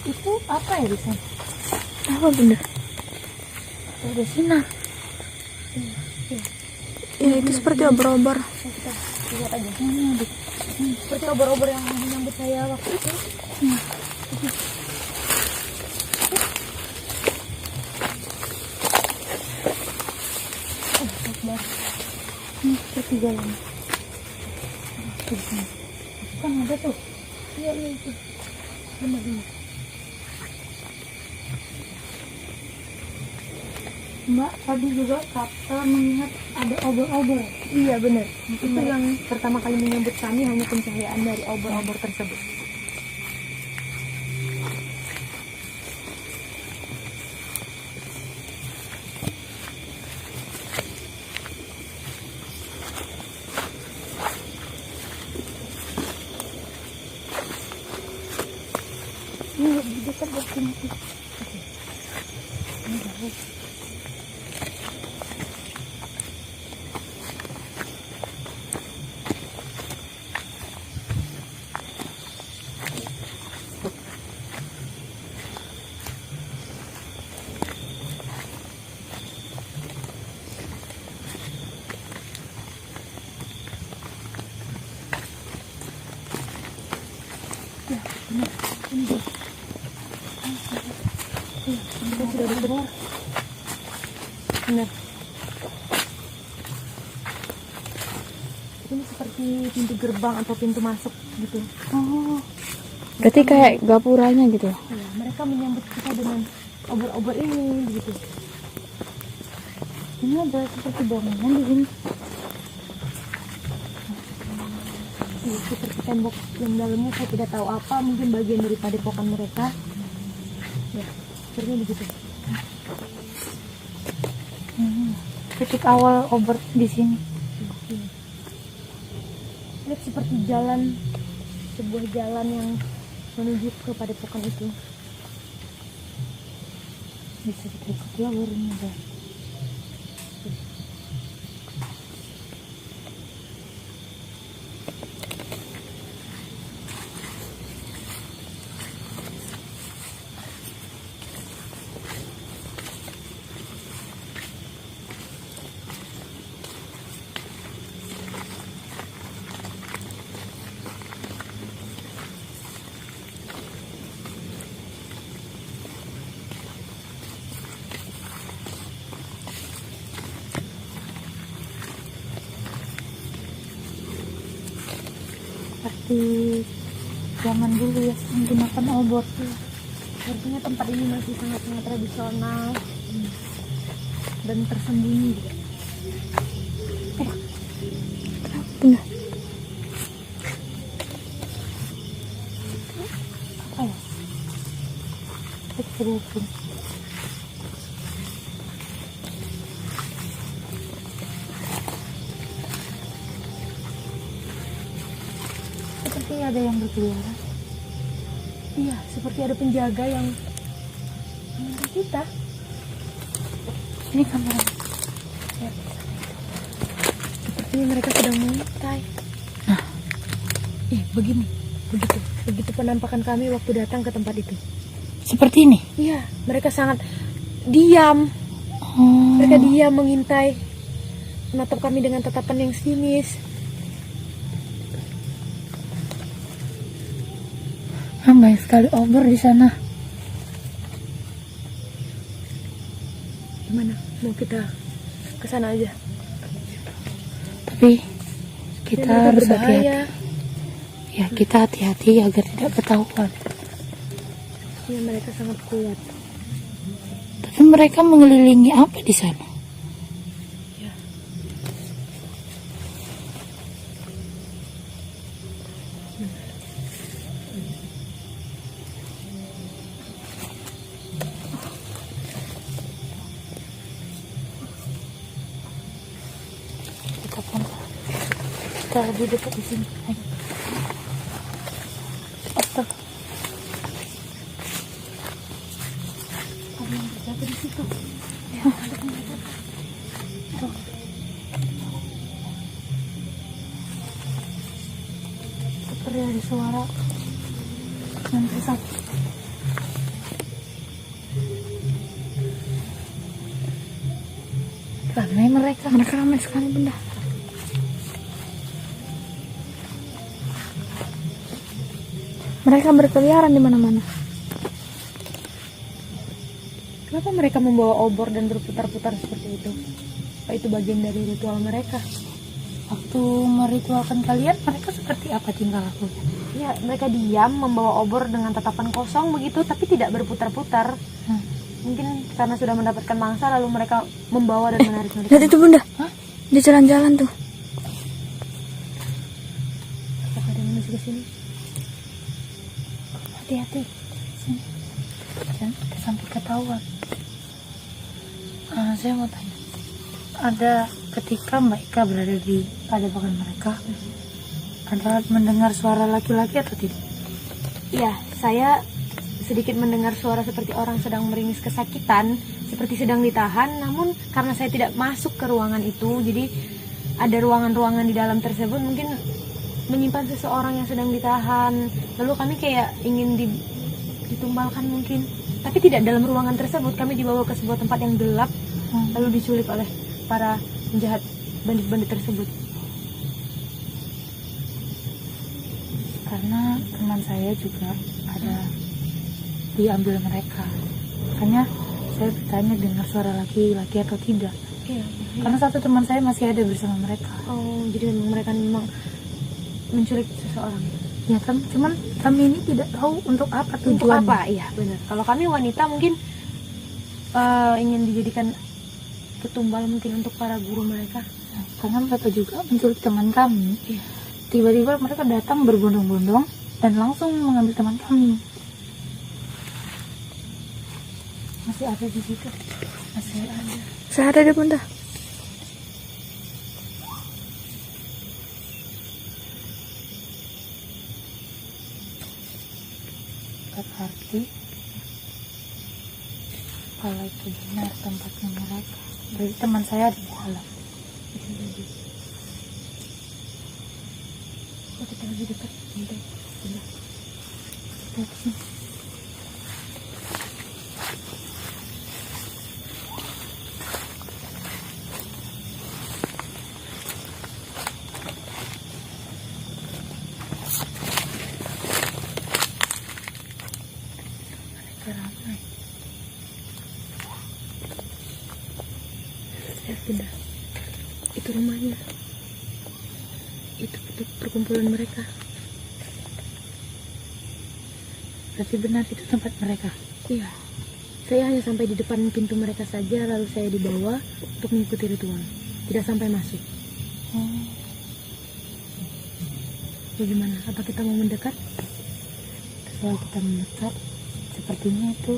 Itu apa ya di sana? Apa bener? Ada sinar. Ya itu seperti obor-obor. Lihat aja. Seperti obor-obor yang menyambut saya waktu itu. Seperti jalan. Kan ada tuh. Iya itu. Benar-benar. Mbak tadi juga kata mengingat ada obor-obor. Iya benar. Itu yang pertama kali menyambut kami hanya pencahayaan dari obor-obor tersebut. Ini di dekat sini. Benar. Ini seperti pintu gerbang atau pintu masuk gitu. Oh, Berarti kayak gapuranya gitu. Ya, mereka menyambut kita dengan obor-obor ini begitu. ini ada seperti bangunan di sini. Iya, seperti tembok yang dalamnya saya tidak tahu apa, mungkin bagian dari padepokan mereka. Ya, sepertinya begitu. Titik awal obor di sini. Lihat seperti jalan, sebuah jalan yang menuju ke padepokan itu. Bisa dikit ya barunya guys. Seperti zaman dulu ya menggunakan obor. Sepertinya tempat ini masih sangat-sangat tradisional dan tersembunyi juga. Bener. Apa ya? Terus. Seperti ada yang berkeliaran. Iya, seperti ada penjaga yang menjaga kita. Ini kamera. Sepertinya mereka sedang mengintai. Nah. Begini, begitu penampakan kami waktu datang ke tempat itu. Seperti ini. Iya, mereka sangat diam. Mereka diam mengintai, menatap kami dengan tatapan yang sinis. Banyak sekali obor di sana. Gimana? Mau kita ke sana aja? Tapi kita Mereka harus berbahaya. hati-hati. Ya, kita hati-hati agar tidak ketahuan. Ya, mereka sangat kuat. Tapi mereka mengelilingi apa di sana? Kita lebih dekat di sini. Ayo. Cepat. Ada yang berjaga di situ. Ya, ada yang berjaga. Tuh. Seperti ada suara yang besar. Ramai mereka ramai sekali bunda. Mereka berkeliaran di mana-mana. Kenapa mereka membawa obor dan berputar-putar seperti itu? Apa itu bagian dari ritual mereka? Waktu meritualkan kalian, mereka seperti apa tingkah lakunya? Ya, mereka diam membawa obor dengan tatapan kosong begitu, tapi tidak berputar-putar. Mungkin karena sudah mendapatkan mangsa, lalu mereka membawa dan menarik mereka. Lihat itu bunda. Di jalan-jalan tuh. Apakah ada manusia ke sini? Hati-hati. Sini. Jangan sampai ketahuan. Saya mau tanya. Ada ketika Mbak Ika berada di padepokan mereka, ada mendengar suara laki-laki atau tidak? Iya, saya sedikit mendengar suara seperti orang sedang meringis kesakitan, seperti sedang ditahan. Namun karena saya tidak masuk ke ruangan itu, jadi ada ruangan-ruangan di dalam tersebut mungkin menyimpan seseorang yang sedang ditahan. Lalu kami kayak ingin ditumbalkan mungkin, tapi tidak dalam ruangan tersebut. Kami dibawa ke sebuah tempat yang gelap, lalu diculik oleh para penjahat bandit-bandit tersebut. Karena teman saya juga ada diambil mereka. Makanya saya bertanya dengar suara laki-laki atau tidak. Iya. Karena satu teman saya masih ada bersama mereka. Oh, jadi memang mereka memang menculik seseorang. Ya kan, cuman kami ini tidak tahu untuk apa Untuk tujuannya. apa? Iya, benar. Kalau kami wanita mungkin ingin dijadikan ketumbal mungkin untuk para guru mereka. Nah, karena mereka juga menculik teman kami. Iya. Tiba-tiba mereka datang berbondong-bondong dan langsung mengambil teman kami. Masih ada di situ. Masih ada. Saya ada di bunda. Berarti kalau itu benar tempatnya mereka, berarti teman saya ada di dalam. Oh, kita lebih dekat. Bentar. Lihat sini. Ramai. Lihat, Bunda. Itu rumahnya. Itu perkumpulan mereka. Berarti benar itu tempat mereka. Iya. Saya hanya sampai di depan pintu mereka saja, lalu saya dibawa untuk mengikuti ritual. Tidak sampai masuk. Bagaimana? Apa kita mau mendekat? Kalau kita mendekat, sepertinya itu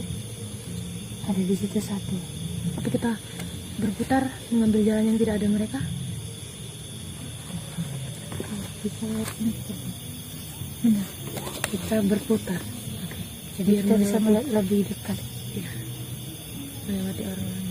ada di situ satu. Apa kita berputar mengambil jalan yang tidak ada mereka? Bisa lihat ini seperti benar. Kita berputar. Jadi Biar kita bisa melewati- melihat lebih dekat. Iya. Melewati orang lain.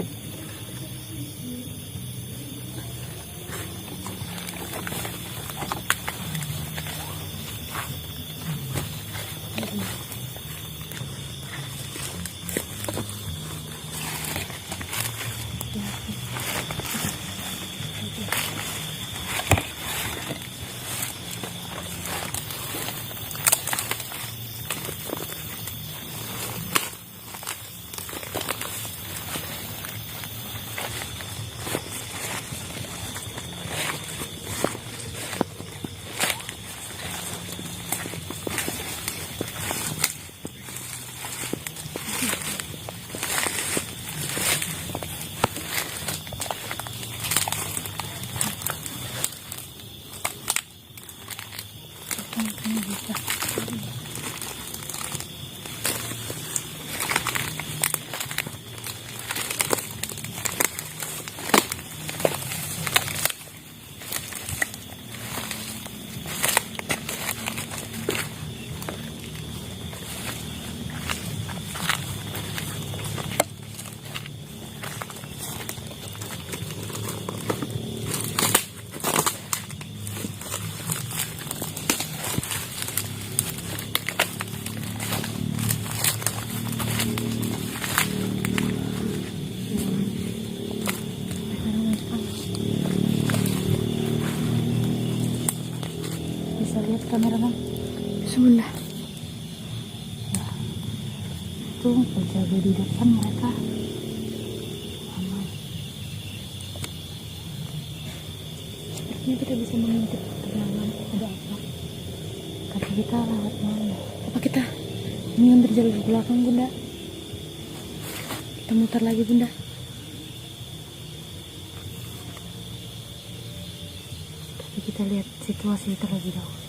kameramen. Bismillah. Itu berjaga di depan mereka. Aman. Sepertinya kita bisa mengintip keterangan ada apa. Kaki kita lewat mana? Apa kita mengambil jalur belakang, Bunda? Kita mutar lagi, Bunda. Tapi kita lihat situasi terlebih dahulu.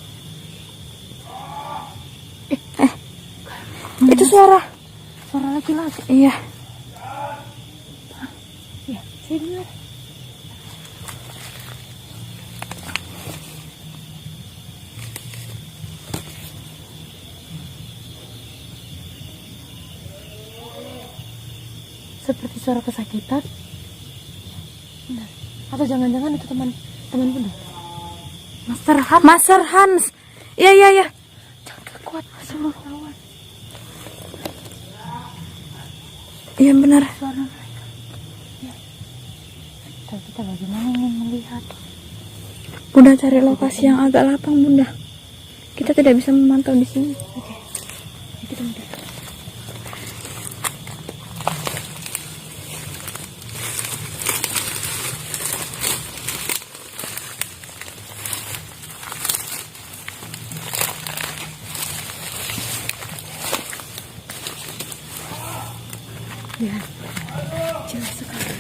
Itu suara laki-laki. Iya. Iya, saya dengar. Seperti suara kesakitan. Benar. Atau jangan-jangan itu teman Bunda. Master Hans. Iya. Jangan kuat, suruh lawan. Iya benar. Suara mereka. Ya. Tapi kita bagaimana ingin melihat? Bunda cari lokasi yang agak lapang, Bunda. Kita tidak bisa memantau di sini. Oke. Kita mudah. Ya, jelas sekali.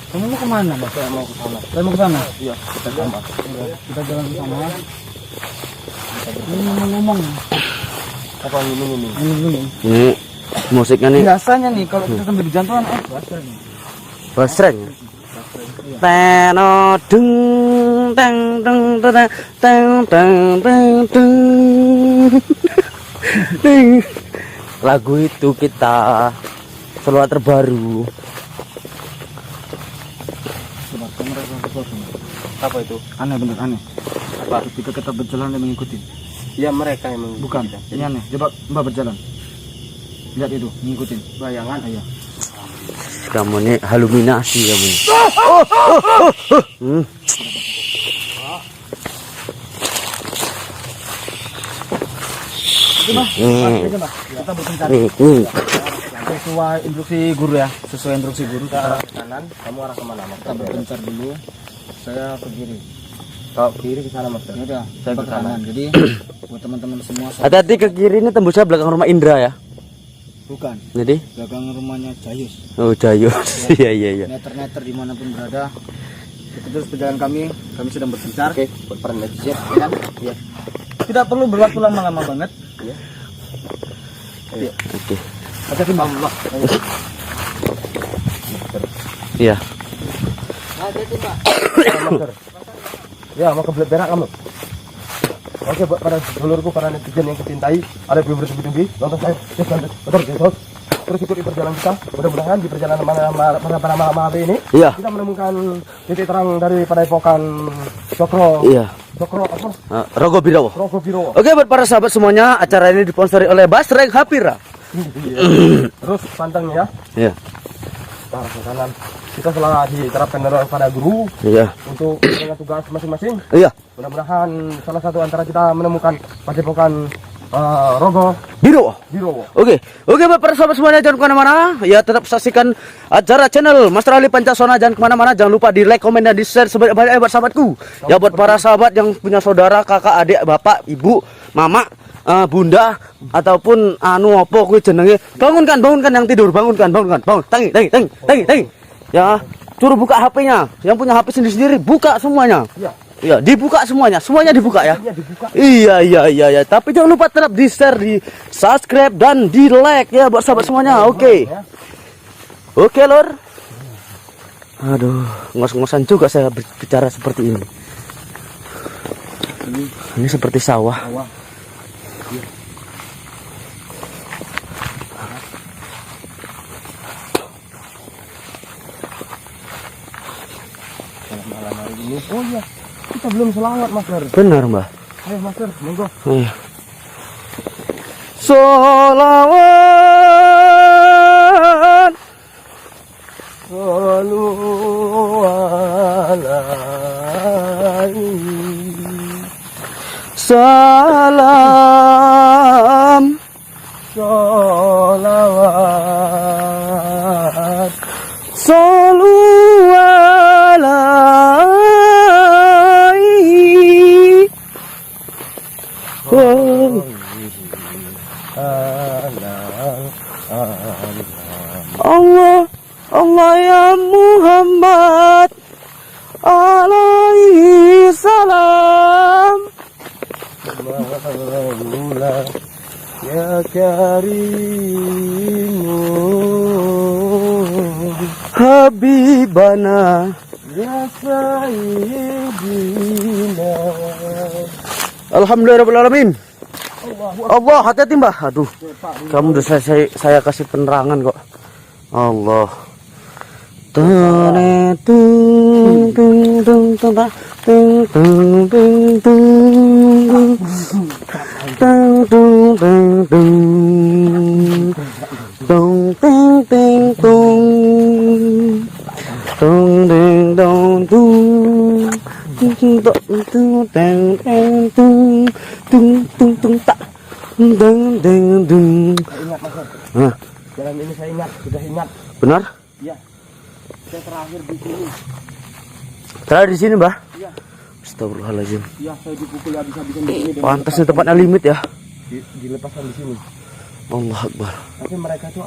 Kamu mau kemana, Mas? Saya mau ke sana. Saya mau ke sana. Iya, kita jalan. Kita jalan ke sana. Ini mau ngomong. Apa ini? Ini musiknya nih Biasanya nih kalau kita sambil di jantungan, basreng. Teno dung teng teng teng teng teng teng teng. Lagu itu kita selalu terbaru. Apa itu? Aneh, bener aneh. Apa? Ketika kita berjalan dan mengikuti. Ya mereka yang mengikuti. Bukan, ini aneh. Coba Mbak berjalan. Lihat itu, ngikutin. Bayangan. Iya. Kamu nih haluminasi kamu nih. Kita berpencar. Sesuai instruksi guru ya. Sesuai instruksi guru. Kita arah ke kanan, kamu arah kemana, Mas? Kita berpencar dulu. Saya ke kiri. Kalau kiri ke sana, Mas. Ya udah, Saya ke ke kanan. Jadi buat teman-teman semua, Hati-hati ke kiri ini tembusnya belakang rumah Indra ya. bukan Jadi belakang rumahnya Jayus. oh Jayus. Iya. Neter-neter dimanapun berada. Itu terus perjalanan kami sedang berpencar. Oke, berperan siap. Ya kan? Iya. Tidak perlu berwaktu lama-lama banget. Iya. Iya. Oke. Hati-hati, Bang. Allah. Iya. Hati-hati, Pak. Ya, mau ke berak kamu. Oke, buat para dulurku, para netizen yang kecintai, ada yang bertubi-tubi, nonton saya, betul. Terus ikuti perjalanan kita. Mudah-mudahan di perjalanan pada malam hari ini, Iya. kita menemukan titik terang dari padepokan Cokro. Iya. Cokro apa? Rogo Birowo. Rogo Biro. Oke, buat para sahabat semuanya, acara ini disponsori oleh Basreng Hapira. Terus pantangnya ya. Iya. Nah, ke kanan. Kita telah diterapkan pada guru Iya. untuk dengan tugas masing-masing. Iya. Mudah-mudahan salah satu antara kita menemukan padepokan Rogo Birowo. Biro. Oke, buat para sahabat semuanya jangan kemana-mana. Ya tetap saksikan acara channel Master Ali Pancasona. Jangan kemana-mana. Jangan lupa di like, komen, dan di share sebanyak-banyaknya buat sahabatku. Ya buat para sahabat yang punya saudara, kakak, adik, bapak, ibu, mama, bunda, ataupun anu opo kuwi jenenge. Bangunkan yang tidur. Bangun. Tangi. Ya, suruh buka HP-nya. Yang punya HP sendiri-sendiri buka semuanya. Iya, dibuka semuanya dibuka ya. Iya. Tapi jangan lupa tetap di share, di subscribe, dan di like ya buat sahabat semuanya. Oke, Lor. Aduh, ngos-ngosan juga saya bicara seperti ini. Ini seperti sawah. ini. Oh iya, kita belum selawat Master. Benar, Mbah. Ayo Master, monggo. Iya. Sholawat Sallu alaihi. salam Sholawat Sallu alaihi Allah Allah ya Muhammad alaihi salam Maula ya Karimu Habibana ya Sayyidina. Alhamdulillahirrahmanirrahim. Allah, hati-hati Mbah. Aduh, kamu udah saya kasih penerangan kok. Allah. Tung tung tung tung tung tung tung tung tung tung tung tung tung tung tung tung tung ding dong tung tung tung tung tung tung tung tung tung tak ding ding dung. Ingat Master, Hah, jalan ini saya ingat, sudah ingat. benar? Iya. Saya terakhir di sini. Terakhir di sini, Mbah? Iya. Astagfirullahaladzim. Iya, saya dipukul habis-habisan di sini dan Pantas nih tempatnya limit ya. dilepaskan di sini. Allah Akbar. Tapi mereka itu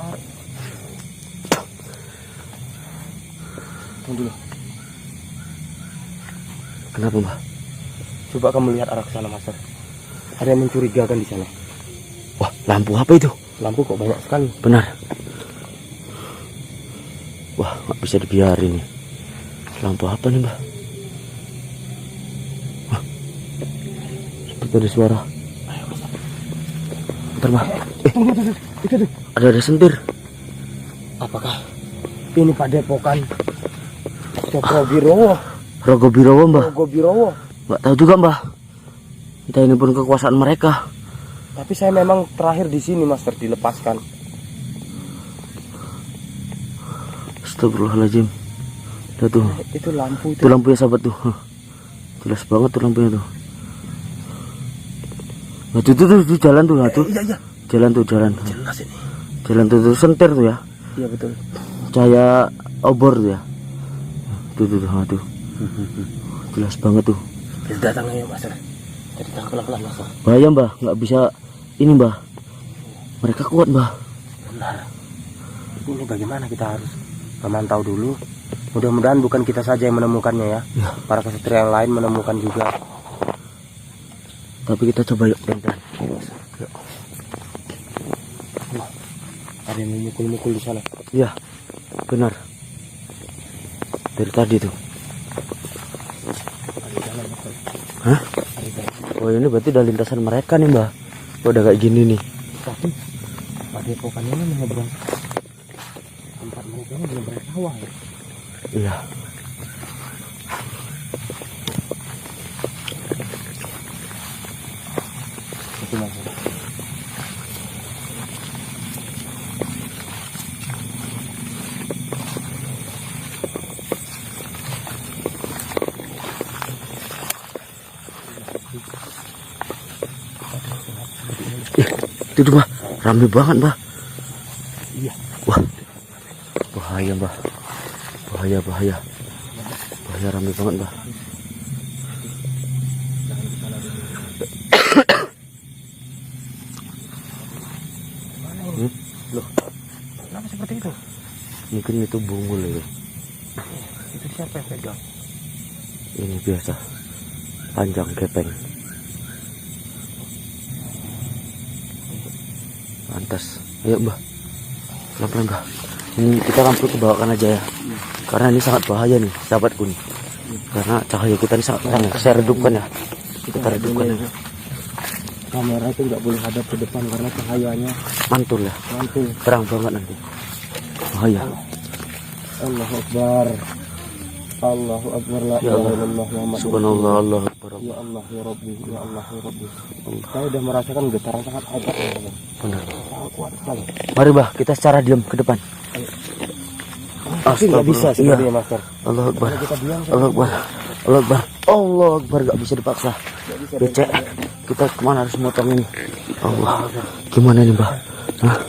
tunggu dulu. Kenapa, Mbah? Coba kamu lihat arah ke sana, Master. Ada yang mencurigakan di sana. Wah, lampu apa itu? Lampu kok banyak sekali. Benar. Wah, nggak bisa dibiarin nih. Lampu apa nih, Mbah? Wah, seperti ada suara. Bentar, Mbah. Itu tuh. Ada sentir. Apakah ini padepokan Cokrobirowo? Rogo Birowo, Mbah. Rogobirowo. Nggak tahu juga, Mbah. Entah ini pun kekuasaan mereka. Tapi saya memang terakhir di sini, Master, dilepaskan. Astagfirullahaladzim. Lihat tuh. Itu lampu itu. Itu lampunya, sahabat tuh. Hah, jelas banget tuh lampunya tuh. Nah, tuh jalan tuh, tuh. Iya. Jalan tuh, jalan. Jelas ini. Jalan tuh sentir tuh ya. Iya betul. Cahaya obor tuh ya. Tuh, tuh. Jelas banget tuh. Kita datang aja, Master. Jadi pelan-pelan, Master. Bahaya, Mbah, nggak bisa ini, Mbah. Mereka kuat, Mbah. Benar. Ini bagaimana kita harus memantau dulu. Mudah-mudahan bukan kita saja yang menemukannya ya. Para kesatria yang lain menemukan juga. Tapi kita coba yuk, pelan-pelan. Yuk. Ada yang memukul-mukul di sana. Iya, benar. Dari tadi tuh. Hah? Oh, ini berarti udah lintasan mereka nih, Mbah. Udah kayak gini nih. Tapi padepokan ini menyeberang tempat mereka ini menyeberang sawah ya. Iya. Itu Master. Itu tuh, Mbah. Rame banget, Mbah. Iya. Wah. Bahaya, Mbah. Bahaya. Bahaya, rame banget, Mbah. Loh, kenapa seperti itu? Mungkin itu bungul itu. Itu siapa yang pegang? Ini biasa. Panjang gepeng. Pantas. Ayo, Mbah. Pelan-pelan, Mbah. Ini kita lampu kebawakan aja ya. Karena ini sangat bahaya nih, sahabatku nih. Karena cahaya kita ini sangat terang ya. Saya redupkan ya. Kita redupkan ya. Kamera itu nggak boleh hadap ke depan karena cahayanya Mantul ya. mantul. Terang banget nanti. Bahaya. Allahu Akbar. Allahu Akbar, la ilaha illallah Muhammad. Subhanallah, Allah Akbar. Ya Allah ya Rabbi, ya Allah ya Rabbi. Saya udah merasakan getaran sangat hebat ya. Benar. Sangat kuat sekali. Mari bah, kita secara diam ke depan. Tapi nggak bisa sebenarnya, Master. Allah Akbar. Kita diam Allah Akbar. Allah Akbar. Allah Akbar, gak bisa dipaksa. Becek. Kita kemana harus motong ini? Allah. Gimana nih, Bah? Hah?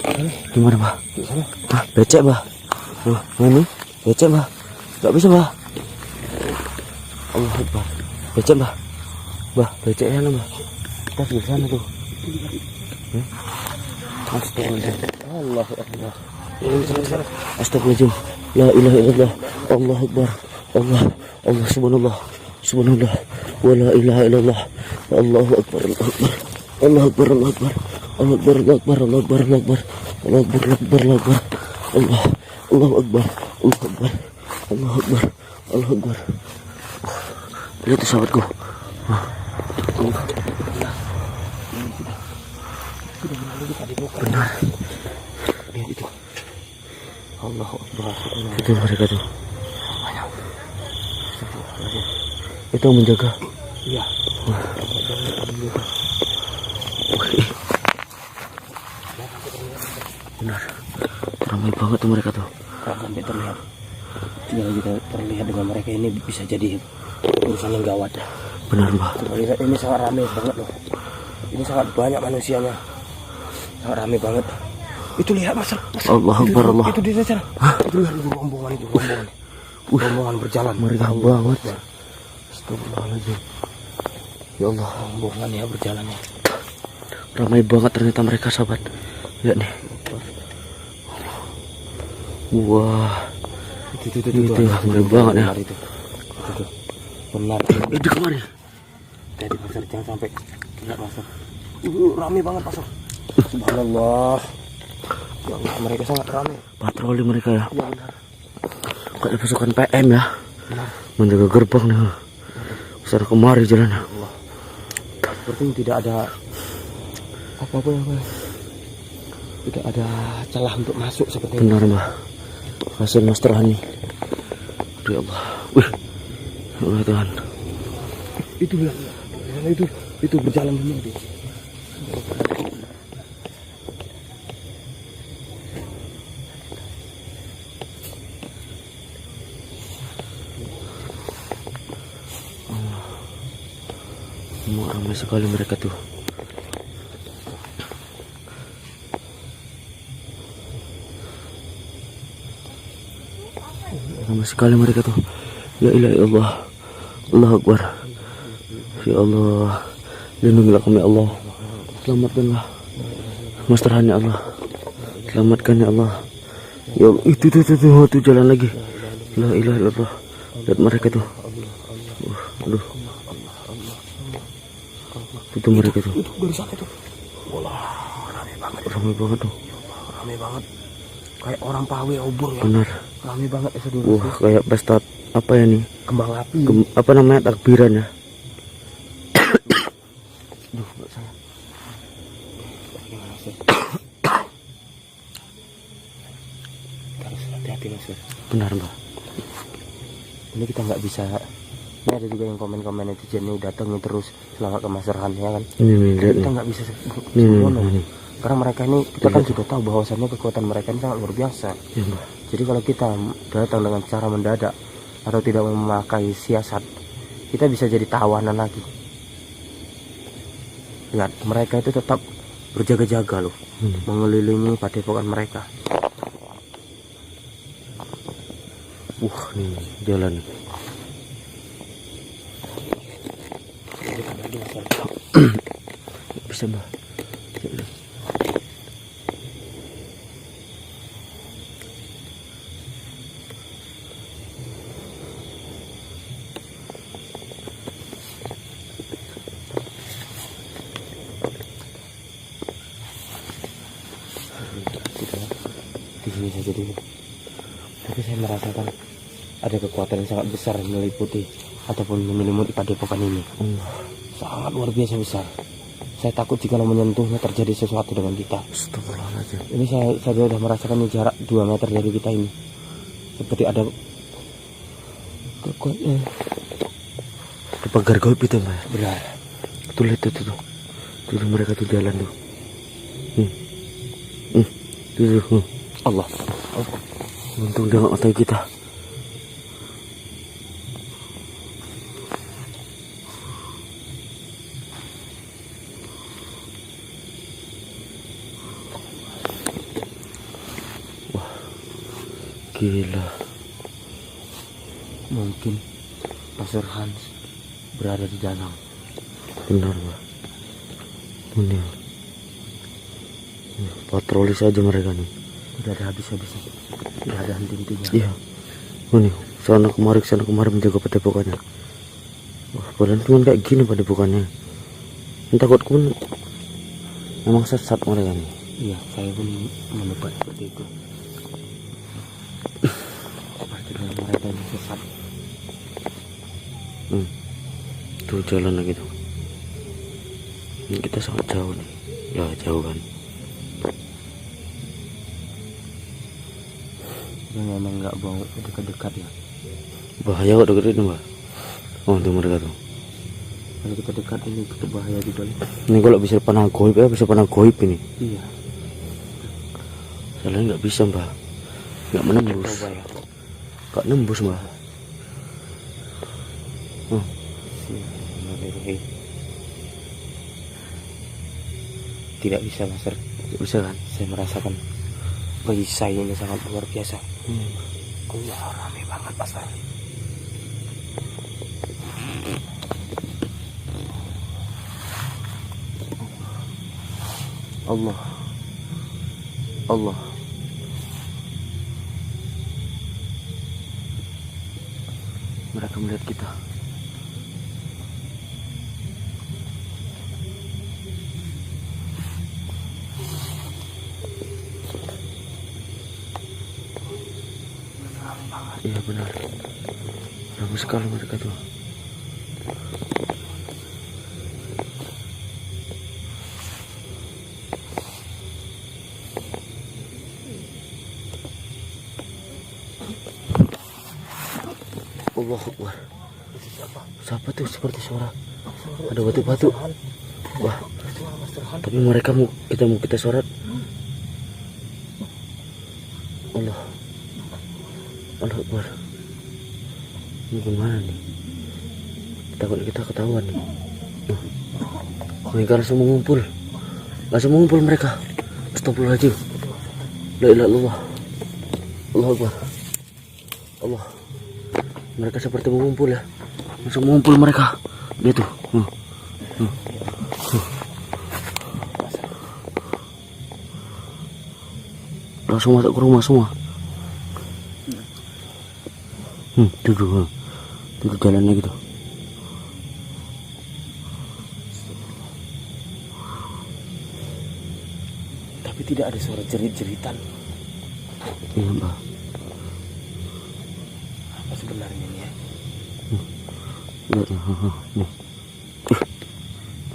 Gimana, Bah? Hah? Becek, Bah. Nah, ini becek, Bah. Gak bisa, Bah. Allah Akbar. Becek, Bah. Bah, becek sana, Bah. Kita di sana tuh. Astagfirullahaladzim. Allah Akbar. Astagfirullahaladzim. La ilaha illallah. Allah Akbar. Allah. Allah subhanallah. Subhanallah. Wa la ilaha illallah. Allahu Akbar. Allah Akbar. Allah Akbar. Allah Akbar. Allah Akbar. Allah Akbar. Allah Akbar. Allah Akbar. Allah Akbar. Allah Akbar. Allah. Allahu Akbar. Allah Akbar. Allah Akbar. Allah Akbar. Lihat tuh sahabatku. Benar. Lihat itu. Allahu Akbar. Itu mereka tuh. Itu yang menjaga. Iya. Benar. Ramai banget tuh mereka tuh. Sampai terlihat. Tinggal kita terlihat dengan mereka ini bisa jadi urusan yang gawat. Benar, Mbak. Coba lihat, ini sangat ramai banget loh. Ini sangat banyak manusianya. Sangat ramai banget. Itu lihat Mas. Allah Akbar, Allah. Itu di sana. Itu lihat rombongan itu, rombongan. Rombongan berjalan. Mereka banget. Astagfirullahaladzim. Ya Allah, Rombongan ya berjalan ya. ramai banget ternyata mereka, sahabat. Lihat nih. Wah. Itu ramai banget ya. Itu. Benar. Itu kemari. Jadi Pasar jangan sampai kena Pasar. Ramai banget Pasar. Subhanallah. Ya Allah, mereka sangat ramai. Patroli mereka ya. Ya benar. Kayak pasukan PM ya. Benar. Menjaga gerbang nih. Besar kemari jalannya. Sepertinya tidak ada apa-apa ya, Pak. Tidak ada celah untuk masuk seperti ini. Benar, Mbak. Hasil Mas Terhani. Ya Allah. Wih. Ya Allah Tuhan. Itu ya, itu berjalan dulu itu. Ramai sekali mereka tuh. Ramai sekali mereka tuh. Ya ilahi Allah. Allah Akbar. Ya Allah. Lindungilah kami Allah. Selamatkanlah Mas Terhani Allah. Selamatkan ya Allah. Ya Allah. Itu jalan lagi. La ilaha illallah. Lihat mereka tuh. Aduh. Itu mereka tuh. Itu dari sana itu. Wah, ramai banget. Ramai banget tuh. Ramai banget. Kayak orang pawe obor ya. Benar. Ramai banget ya saudara. Wah, kayak pesta apa ya nih? Kembang api. Apa namanya, takbiran ya? Duh, enggak salah. Harus hati-hati Mas. Benar, Mbak. Ini kita nggak bisa. Ini ada juga yang komen-komen netizen nih datangin terus selamat ke Mas Terhan ya kan. Ini lihat Kita nih. nggak bisa Ini. karena mereka ini kita kan sudah tahu bahwasannya kekuatan mereka ini sangat luar biasa. Ya, Mbak. Jadi kalau kita datang dengan cara mendadak atau tidak memakai siasat, kita bisa jadi tawanan lagi. Lihat, mereka itu tetap berjaga-jaga loh, mengelilingi padepokan mereka. Nih jalan. Bisa, Mbak. Di sini saja dulu. Tapi saya merasakan ada kekuatan yang sangat besar meliputi ataupun menyelimuti padepokan ini. Sangat luar biasa besar. Saya takut jika menyentuhnya terjadi sesuatu dengan kita. Astagfirullahaladzim. Ini saya sudah merasakan jarak 2 meter dari kita ini. Seperti ada Gak kuat ya. Di pagar gaib itu Mbak. Benar. Tuh lihat tuh. Tuh mereka tuh jalan tuh. Tuh. Allah. Untung dia nggak ngatain kita. Wah, gila. Mungkin Pastor Hans berada di danau. Benar Mbak. Ini patroli saja mereka nih. Tidak ada habis-habisnya. Tidak ada henti-hentinya. Iya. Ini sana kemari menjaga padepokannya. Wah, padahal cuma kayak gini padepokannya. Takut pun memang sesat mereka nih. Iya, saya pun menebat seperti itu. Seperti mereka yang sesat. Tuh jalan lagi tuh. Ini kita sangat jauh nih. Ya jauh kan. Dia memang nggak mau dekat-dekat ya. Bahaya kok deket itu Mbak. Oh tuh mereka tuh. Kalau kita dekat ini kita bahaya juga nih. Ini kalau bisa panah goib ya, bisa panah goib ini. Iya. Soalnya nggak bisa Mbak. Nggak menembus. Coba ya. Nggak nembus Mbak. Tidak bisa Master. Bisa kan? Saya merasakan perisai ini sangat luar biasa. Ya, rame banget Master. Allah. Mereka melihat kita. Iya benar. Ramai sekali mereka tuh. Allahu Akbar. Siapa tuh? Seperti suara ada batu-batu. Wah. Tapi mereka mau kita sholat. Allah. Allahu Akbar. Ini gimana nih? Takut kita ketahuan nih. Mereka langsung mengumpul. Mereka. Astagfirullahaladzim. La ilaha illallah. Allahu Akbar. Allah. Mereka seperti mengumpul ya. Langsung mengumpul mereka. Lihat tuh. Langsung masuk ke rumah semua. Tuh jalannya gitu. Tapi tidak ada suara jerit-jeritan. Iya Mbak. Apa sebenarnya ini ya? Lihat nih.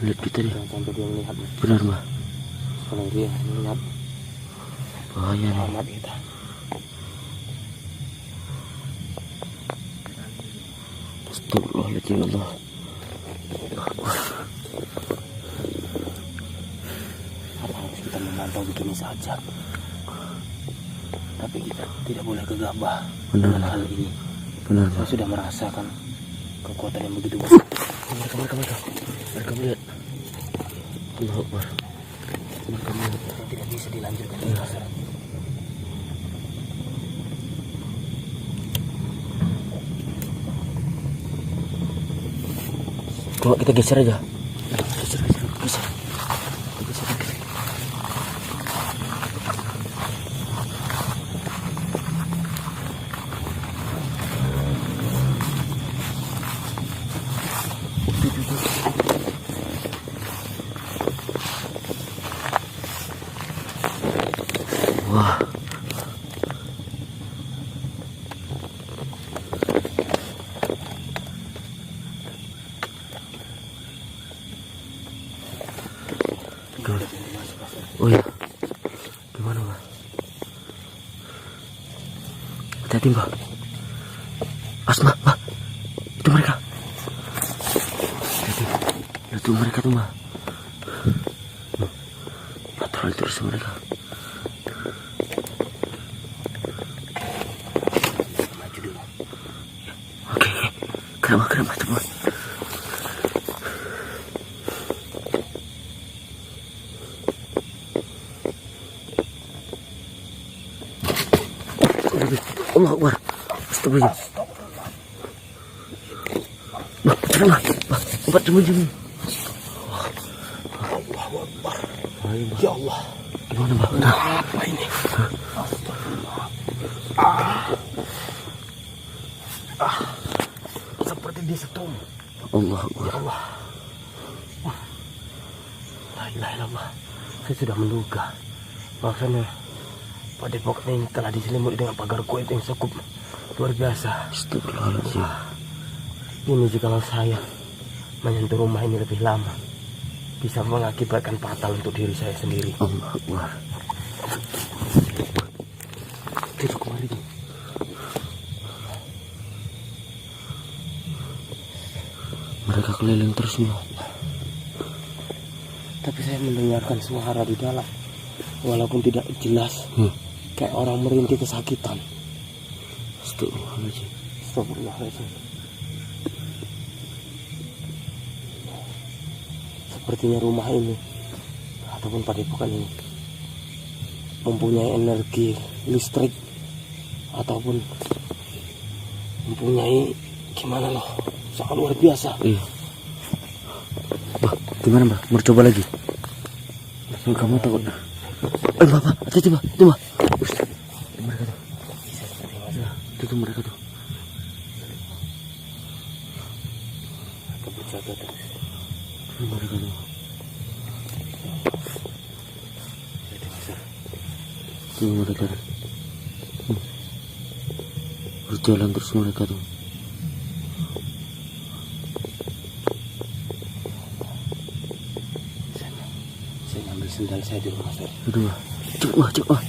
Lihat kita nih. Jangan sampai dia melihat. Benar Mbak. Kalau dia melihat Bahaya nih. selamat kita. Astagfirullahaladzim Allah. Apa harus kita memantau begini saja? Tapi kita tidak boleh gegabah dengan hal ini. Benar Saya Mbak. sudah merasakan kekuatan yang begitu besar. Mereka melihat. Allahu Akbar. Mereka melihat. Tidak bisa dilanjutkan. Coba kita geser aja. Geser. Wah. Oh ya, gimana Mbak? Hati-hati Mbak. Asma, Mbak. Tuh mereka tuh mah. Patroli terus mereka. Maju dulu. Oke. Kenapa teman? Allah Akbar. Astagfirullah. Empat jam. Ya Allah. Gimana Mbak? Apa ini? Seperti disetum. Allah Akbar. Ya Allah. La ilaha illallah. Saya sudah menduga bahwasanya padepokan ini telah diselimuti dengan pagar kuat yang cukup luar biasa. Astagfirullahaladzim. Ini jikalau saya menyentuh rumah ini lebih lama, bisa mengakibatkan fatal untuk diri saya sendiri. Allah Akbar. Duduk kemari. Mereka keliling terus nih. Tapi saya mendengarkan suara di dalam, walaupun tidak jelas, kayak orang merintih kesakitan. Astagfirullahaladzim. Astagfirullahaladzim. Sepertinya rumah ini ataupun padepokan ini mempunyai energi listrik ataupun mempunyai gimana loh, sangat luar biasa. Iya. Bah, gimana Mbak? Mau coba lagi? Kamu takut? Mbak, coba. Mereka tuh. Ya, itu tuh mereka tuh. Kita berjaga terus. Mereka tuh. Tuh mereka tuh. Berjalan terus mereka tuh. Saya ngambil sendal saya di rumah saya. Aduh, coba.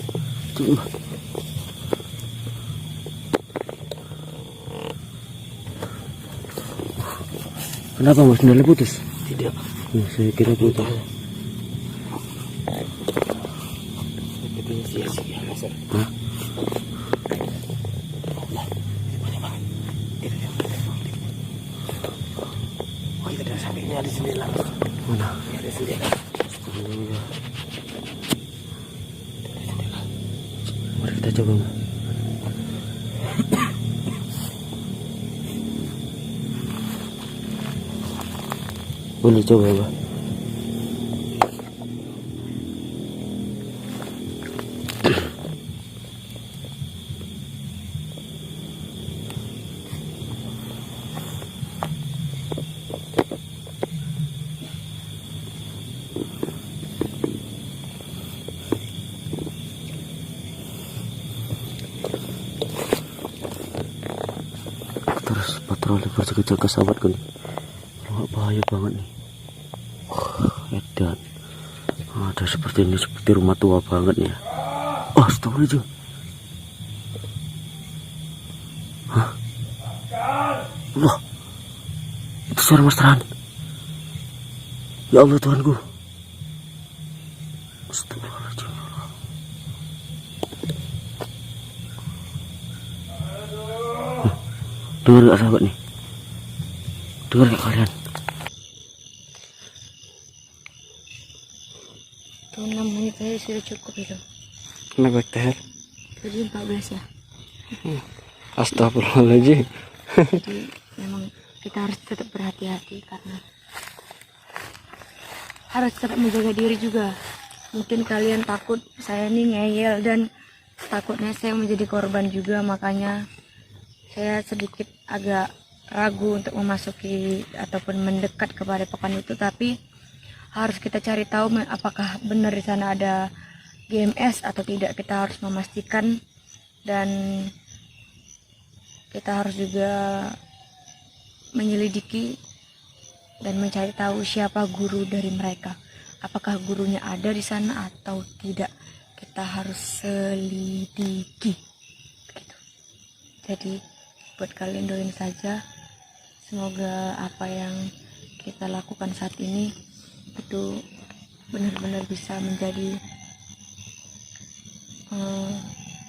Kenapa Mas sendalnya putus? Tidak. Ya, saya kira putus. Sepertinya sia-sia Mas. Hah? Oh, kita dari sampingnya ada jendela. Mana? Ada jendela. Mari kita coba Mbak. Boleh coba Mbak. Terus patroli berjaga-jaga sahabatku nih. Wah, bahaya banget nih. Edan. Ada seperti ini, seperti rumah tua banget nih ya. Oh, astagfirullahaladzim. Hah? Allah. Itu suara Mas Terhan. Ya Allah Tuhanku. Astagfirullahaladzim. Dengar gak sahabat nih? Dengar gak kalian? Tuh 6 menit aja sudah cukup itu. Kenapa Teh? Jadi 14 ya. Astagfirullahaladzim. Jadi memang kita harus tetap berhati-hati karena harus tetap menjaga diri juga. Mungkin kalian takut saya ini ngeyel dan takutnya saya menjadi korban juga, makanya saya sedikit agak ragu untuk memasuki ataupun mendekat kepada papan itu, tapi harus kita cari tahu apakah benar di sana ada GMS atau tidak. Kita harus memastikan dan kita harus juga menyelidiki dan mencari tahu siapa guru dari mereka. Apakah gurunya ada di sana atau tidak? Kita harus selidiki. Gitu. Jadi buat kalian doain saja, semoga apa yang kita lakukan saat ini itu benar-benar bisa menjadi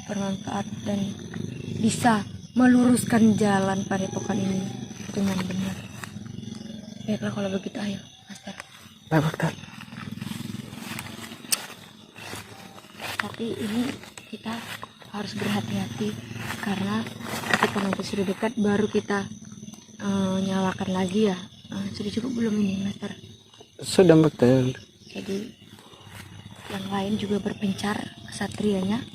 bermanfaat dan bisa meluruskan jalan padepokan ini dengan benar. Baiklah kalau begitu, ayo Master. Baik Dokter. Tapi ini kita harus berhati-hati karena ketika nanti sudah dekat baru kita nyalakan lagi ya. Sudah cukup belum ini Master? Sudah Dokter. Jadi yang lain juga berpencar kesatrianya.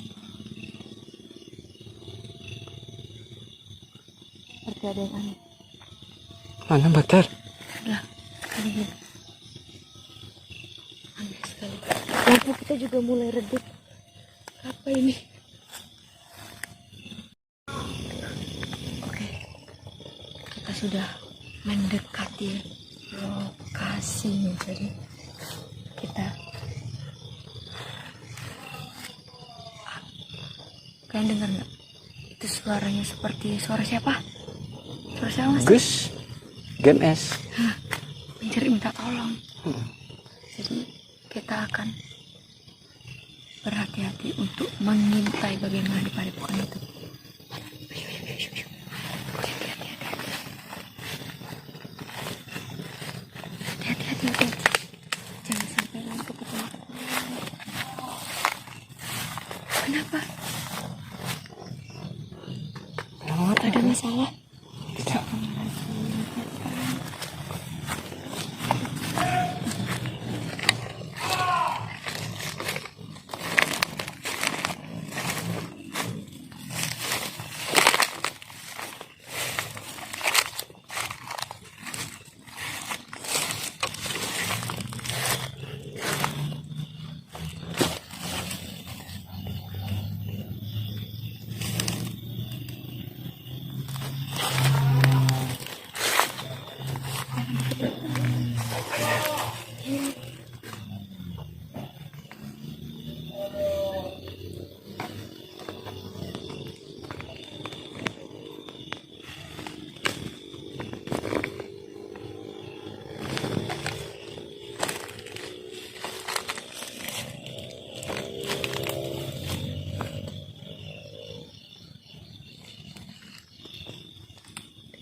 Seperti ada yang aneh. Mana Dokter? Lah, aneh. Aneh sekali. Lampu kita juga mulai redup. Apa ini? Oke, kita sudah mendekati lokasinya. Jadi kita kalian dengar nggak? Itu suaranya seperti suara siapa? Suara siapa Mas? Gus. GMS. Mencari minta tolong. Jadi kita akan berhati-hati untuk mengintai bagaimana di padepokan itu. Hati-hati. Jangan sampai lampu ketemu. Kenapa? Ada masalah? Tidak.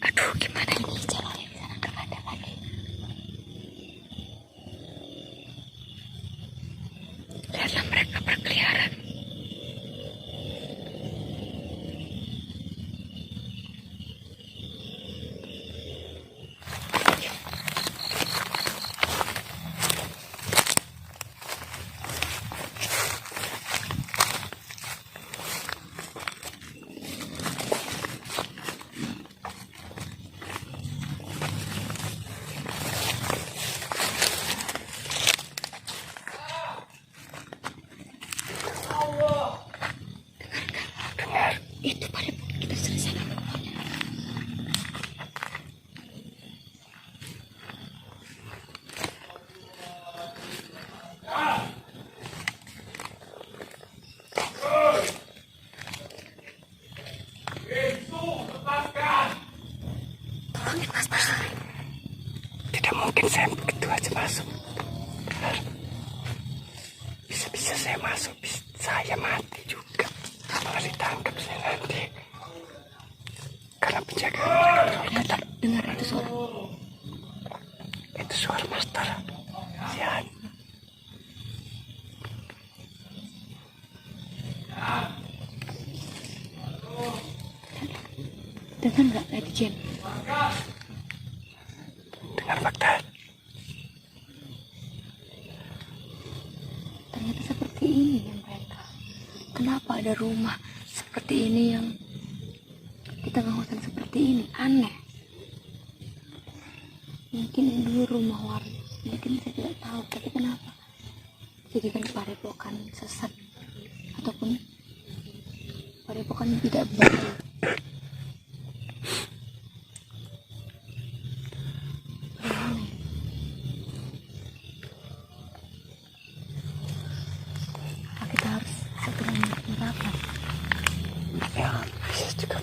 Aduh, gimana ini jalannya di sana nggak ada lagi. Lihatlah mereka berkeliaran. Itu pada kita selesai. Tolongin Mas Basri. Tidak mungkin saya begitu aja masuk. Bisa-bisa saya masuk, saya mati juga. Malah ditangkap saya nanti. Karena penjagaan mereka terlalu ketat. Dengar itu suara. Itu suara Master. Sian. Dengar nggak Lady Jane? Dengar Dokter. Ternyata seperti ini ya mereka. Kenapa ada rumah seperti ini yang di tengah hutan seperti ini? Aneh. Mungkin ini dulu rumah warga. Mungkin saya tidak tahu. Tapi kenapa? Jadikan padepokan sesat ataupun padepokan tidak baik. Aneh. Apa kita harus segera melakukan? Ya, bisa juga.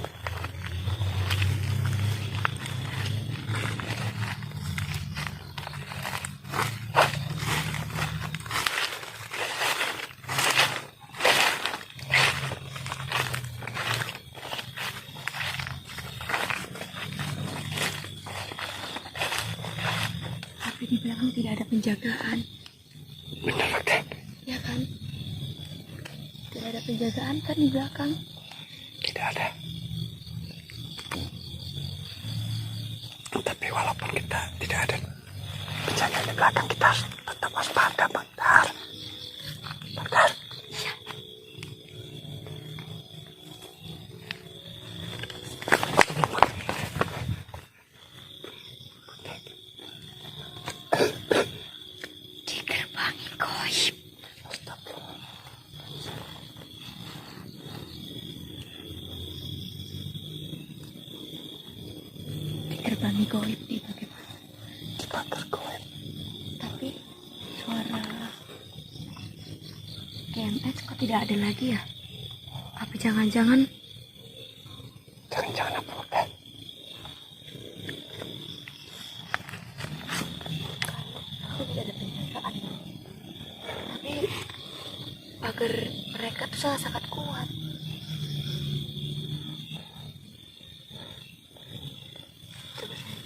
belakang tidak ada penjagaan. Benar dokter. Ya kan? Tidak ada penjagaan kan di belakang? Tidak ada. Tapi walaupun kita tidak ada penjagaan di belakang, kita harus tetap waspada, dokter. Dokter. Di gerbang goib. Di gerbang goib nih bagaimana? Di pagar goib. Tapi suara KMS kok tidak ada lagi ya? Apa jangan-jangan Jangan-jangan apa dokter? aku tidak ada penjagaan? Tapi pagar mereka tuh sangat kuat. Coba saya.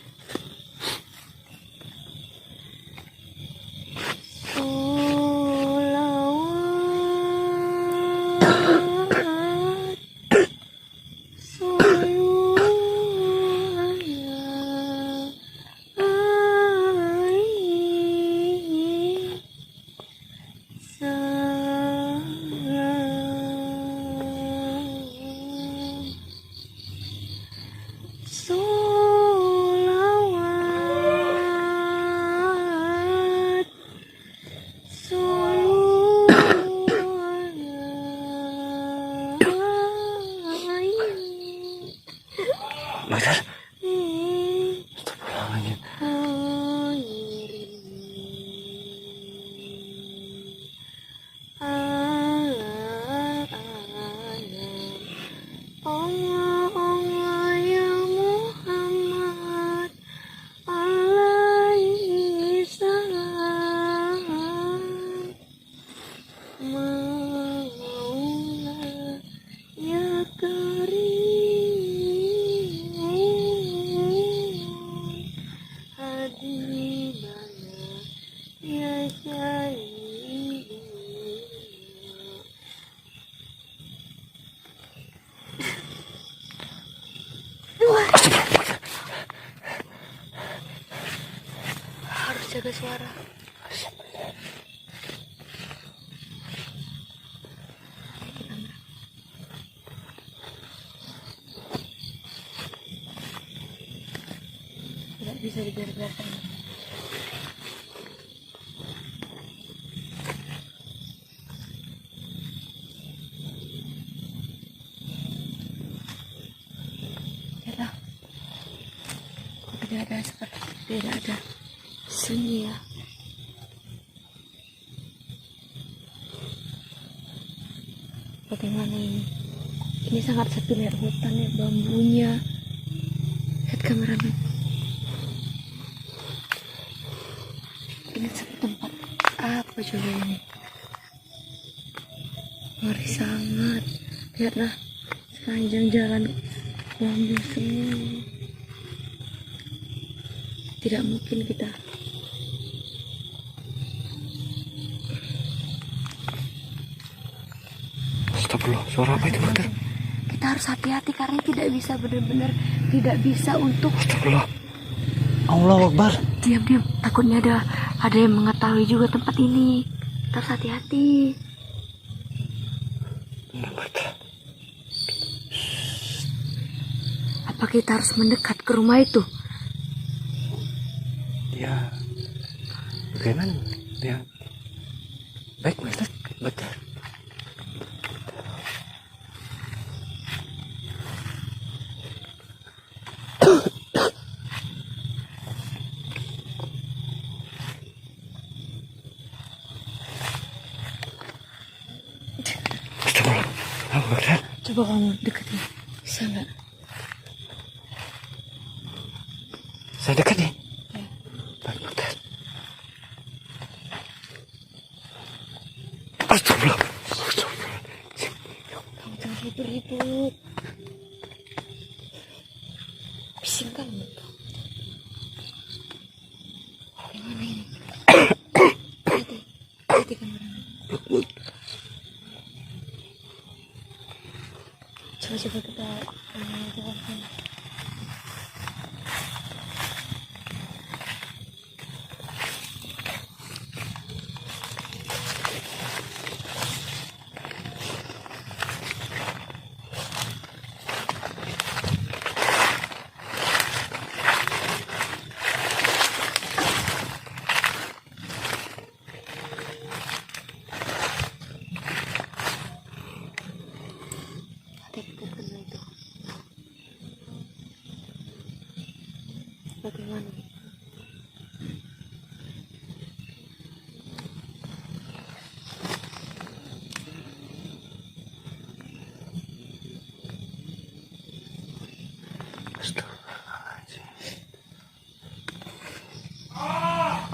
Dokter. Astagfirullahaladzim. Allah ya Muhammad alaihi salam Maula ya karim habibana ya syahid. Harus jaga suara. Tidak bisa dibiarkan. Yalah. Tidak ada seperti tidak ada sunyi ya. Bagaimana ini? Ini sangat sepi lihat hutan ya, bambunya. Lihat kameramen. Ini seperti tempat apa coba ini? Ngeri sangat. Lihatlah sepanjang jalan bambu semua. Tidak mungkin kita Astagfirullah, suara apa itu dokter? kita harus hati-hati karena tidak bisa benar-benar tidak bisa untuk Astagfirullah. Allahu Akbar. diam-diam. Takutnya ada yang mengetahui juga tempat ini. Kita harus hati-hati. Benar dokter. Apa kita harus mendekat ke rumah itu? Ya, bagaimana? Ya, baik dokter. Dokter. Astagfirullah. Allahu Akbar. Coba kamu deketin. Bisa nggak? Saya dekat nih. Baik dokter. Astagfirullah. Astagfirullah. Kamu jangan ribut-ribut. Bising kan? Bagaimana ini? Coba kita bagaimana?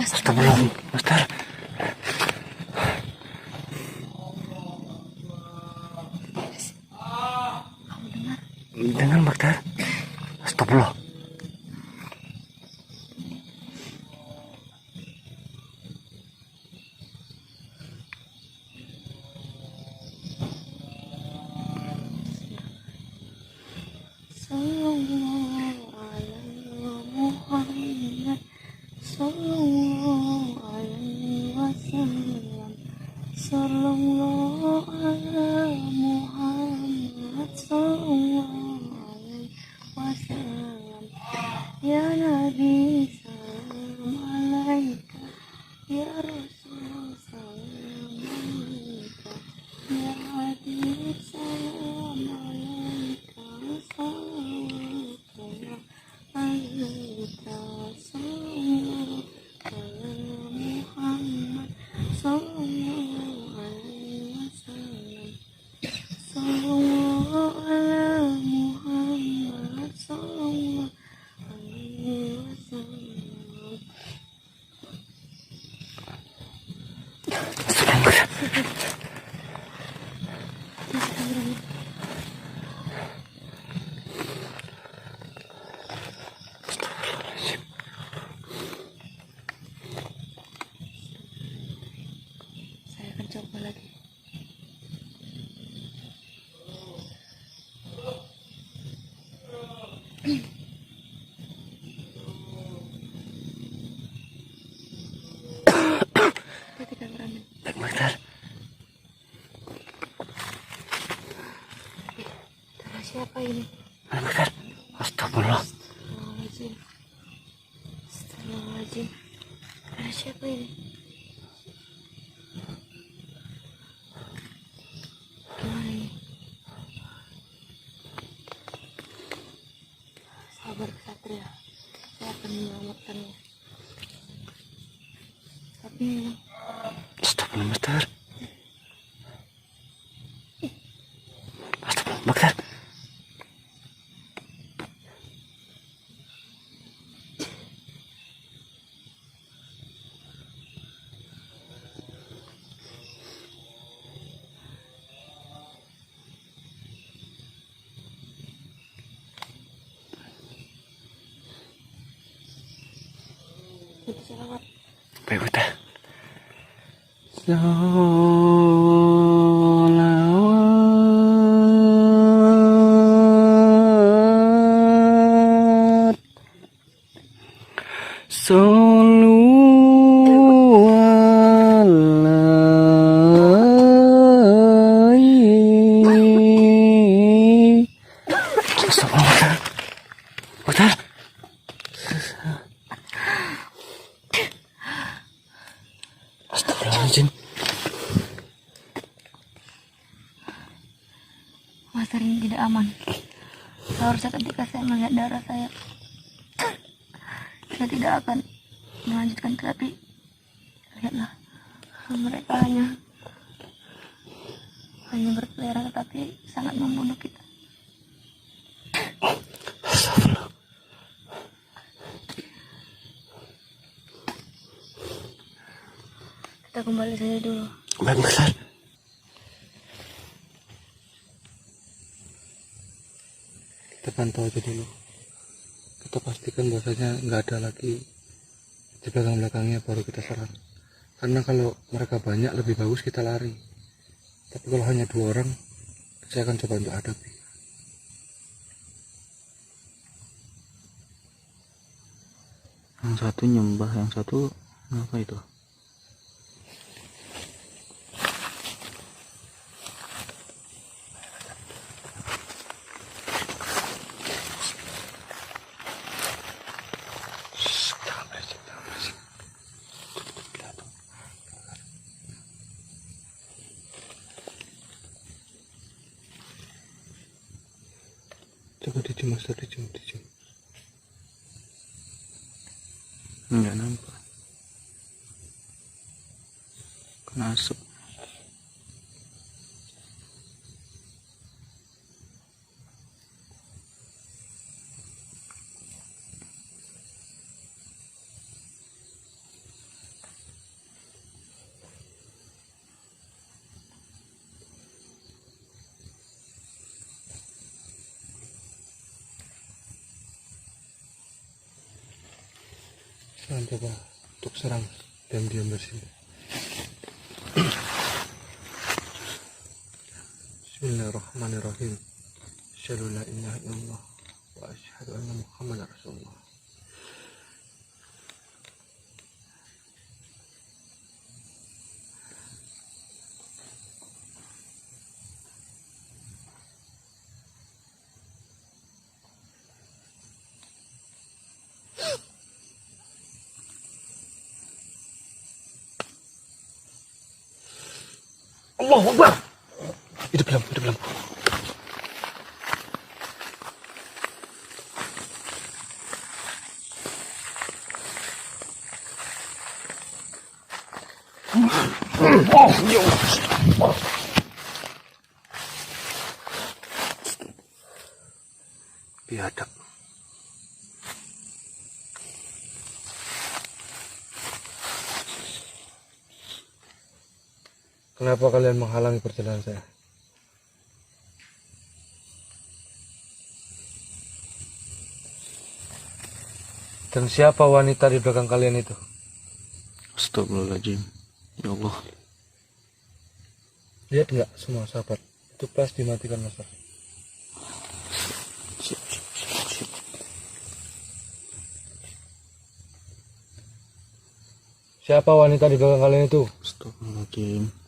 Astagfirullahaladzim, Master. Dengar, Master. Astagfirullah. Ya Nabi salam alaika, ya Rasul salam alaika, ya Habib salam alaika, salawatullah alaika, sallallahu ala Muhammad, sallallahu alaihi wasallam, sallallahu ala Muhammad, sallallahu alaihi wasallam. saya akan coba lagi. Saya tidak berani. Baik, Master. Darah siapa ini? Mana, Master? Astagfirullah. Astagfirullahaladzim. Astagfirullahaladzim. Darah siapa ini? Gimana ini? Sabar Kesatria, saya akan menyelamatkannya. Tapi memang Astagfirullah, Master. Astagfirullah, Master. itu selawat. Baik, Master. Salawat. Salawat. Astagfirullah, Master. Astagfirullahaladzim. Master, ini tidak aman. Seharusnya ketika saya melihat darah saya tidak akan melanjutkan, tetapi lihatlah, mereka hanya berkeliaran tetapi sangat membunuh kita. Astagfirullah. Kita kembali saja dulu. Baik, Master. Kita pantau aja dulu. Kita pastikan bahwasanya nggak ada lagi di belakang-belakangnya, baru kita serang. Karena kalau mereka banyak lebih bagus kita lari. Tapi kalau hanya 2 orang, saya akan coba untuk hadapi. Yang satu nyembah, yang satu apa itu? Coba dijum, Master, dijum. Enggak nampak. Kena asap. Sekarang coba untuk serang diam-diam bersini. Bismillahirrahmanirrahim. Asyhadu la ilaha illallah wa asyhadu anna Muhammadar Rasulullah. Allahu Akbar. Hidup lampu. Biadab. Kenapa kalian menghalangi perjalanan saya? Dan siapa wanita di belakang kalian itu? Astagfirullahaladzim. Ya Allah. Lihat nggak semua sahabat? Itu pas dimatikan, Master. Siapa wanita di belakang kalian itu? Astagfirullahaladzim.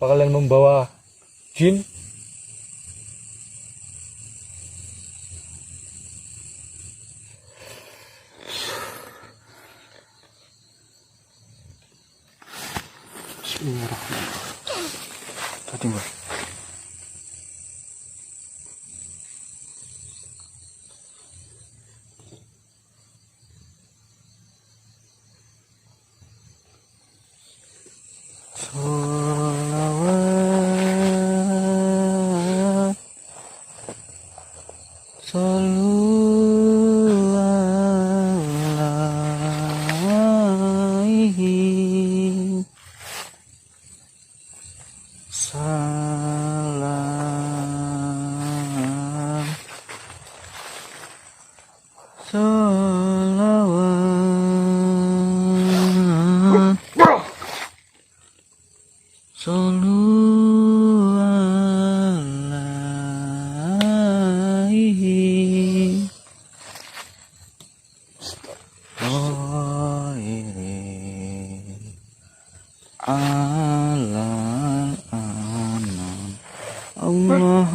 Apa kalian membawa jin? Bismillahirrahmanirrahim. Tadi Mbak.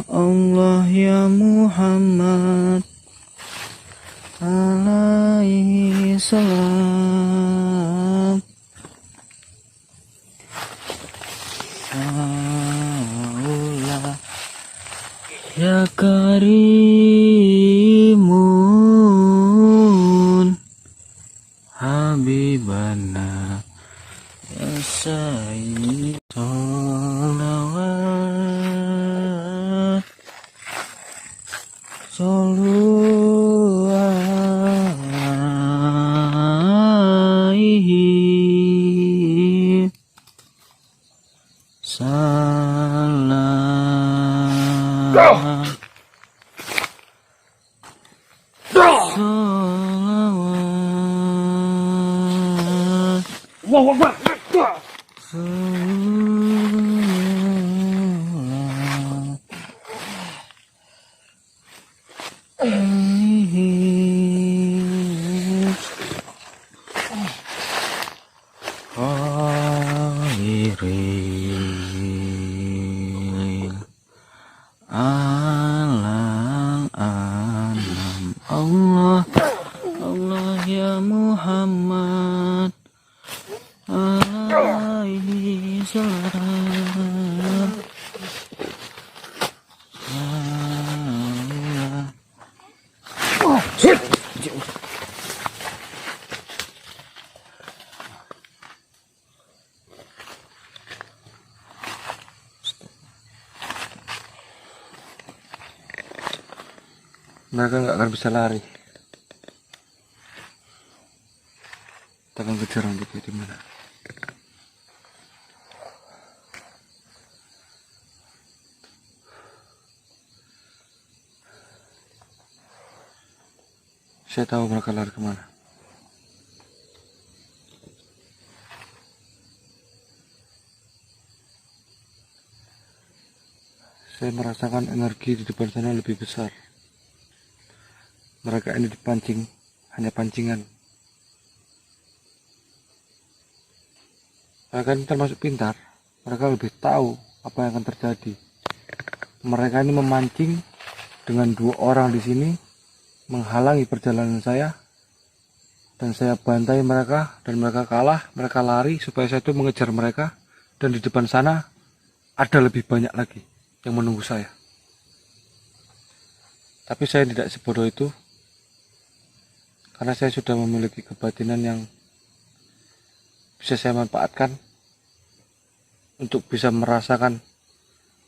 Allah ya Muhammad alaihi salam. Allah ya karimun habibana ya sayyid. Salawat Sallu alaihi salam. Salawat. mereka nggak akan bisa lari. Kita akan kejar nanti di mana. Saya tahu mereka lari kemana. Saya merasakan energi di depan sana lebih besar. Mereka ini dipancing, hanya pancingan. Mereka ini termasuk pintar. Mereka lebih tahu apa yang akan terjadi. Mereka ini memancing dengan 2 orang di sini, menghalangi perjalanan saya, dan saya bantai mereka, dan mereka kalah. Mereka lari supaya saya itu mengejar mereka, dan di depan sana ada lebih banyak lagi yang menunggu saya. Tapi saya tidak sebodoh itu, karena saya sudah memiliki kebatinan yang bisa saya manfaatkan untuk bisa merasakan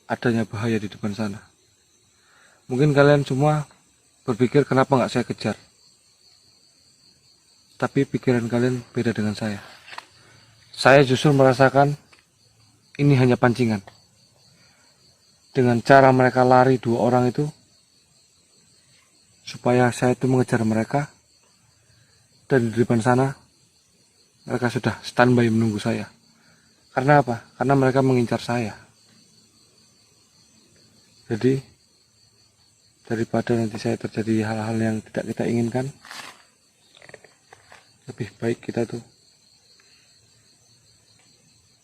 adanya bahaya di depan sana. Mungkin kalian semua berpikir kenapa nggak saya kejar, tapi pikiran kalian beda dengan saya. Saya justru merasakan ini hanya pancingan. Dengan cara mereka lari 2 orang itu, supaya saya itu mengejar mereka, dan di depan sana mereka sudah standby menunggu saya. Karena apa? Karena mereka mengincar saya. Jadi daripada nanti saya terjadi hal-hal yang tidak kita inginkan, lebih baik kita tuh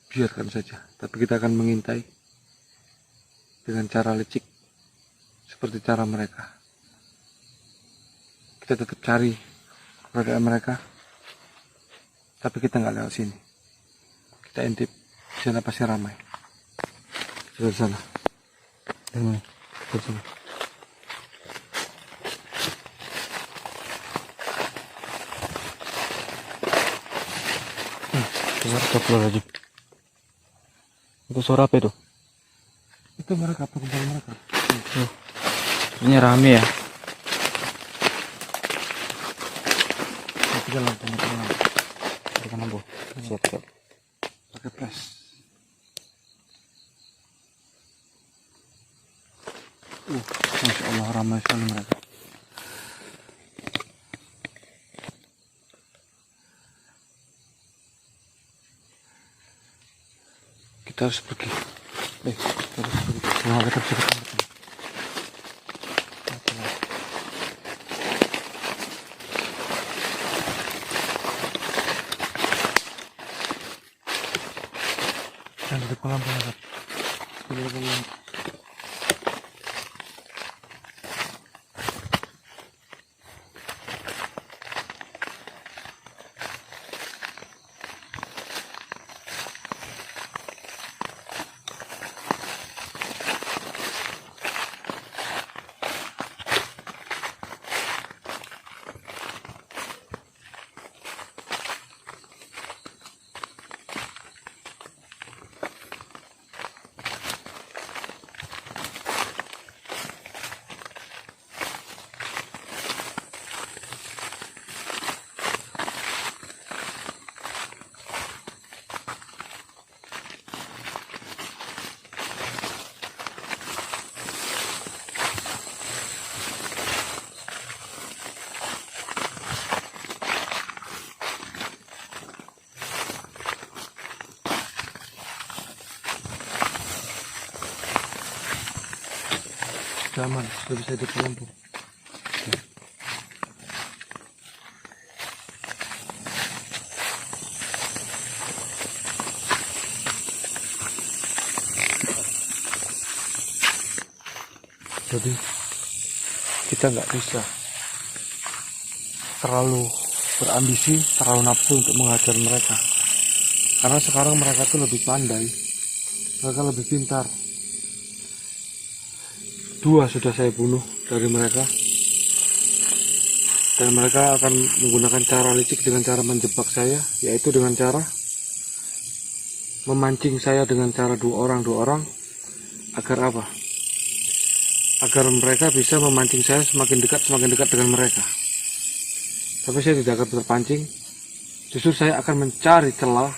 biarkan saja. Tapi kita akan mengintai dengan cara licik seperti cara mereka. Kita tetap cari keberadaan mereka, tapi kita nggak lewat sini. Kita intip, di sana pasti ramai. Di sana. Di sana. Astagfirullahaladzim. Itu suara apa itu? Itu mereka, perkumpulan mereka. Ini rame ya. Kita lampu. Pakai lampu. Siap. Pakai flash. Masya Allah, ramai sekali mereka. Kita harus pergi. Kita harus pergi. Nah, kita bisa ketemu. Jangan di depan lampu. Di depan lampu. Sudah aman, sudah bisa hidup di lampu. Jadi kita nggak bisa terlalu berambisi, terlalu nafsu untuk mengajar mereka. Karena sekarang mereka tuh lebih pandai, mereka lebih pintar. 2 sudah saya bunuh dari mereka, dan mereka akan menggunakan cara licik dengan cara menjebak saya, yaitu dengan cara memancing saya dengan cara 2 orang agar apa? agar mereka bisa memancing saya semakin dekat dengan mereka. Tapi saya tidak akan terpancing. Justru saya akan mencari celah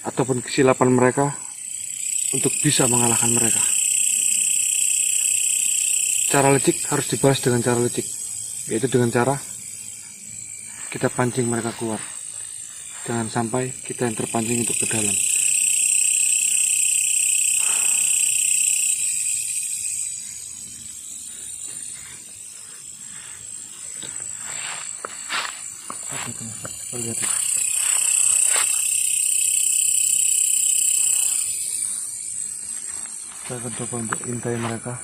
ataupun kesilapan mereka untuk bisa mengalahkan mereka. Cara licik harus dibalas dengan cara licik, yaitu dengan cara kita pancing mereka keluar. Jangan sampai kita yang terpancing untuk ke dalam. Saya akan coba untuk intai mereka.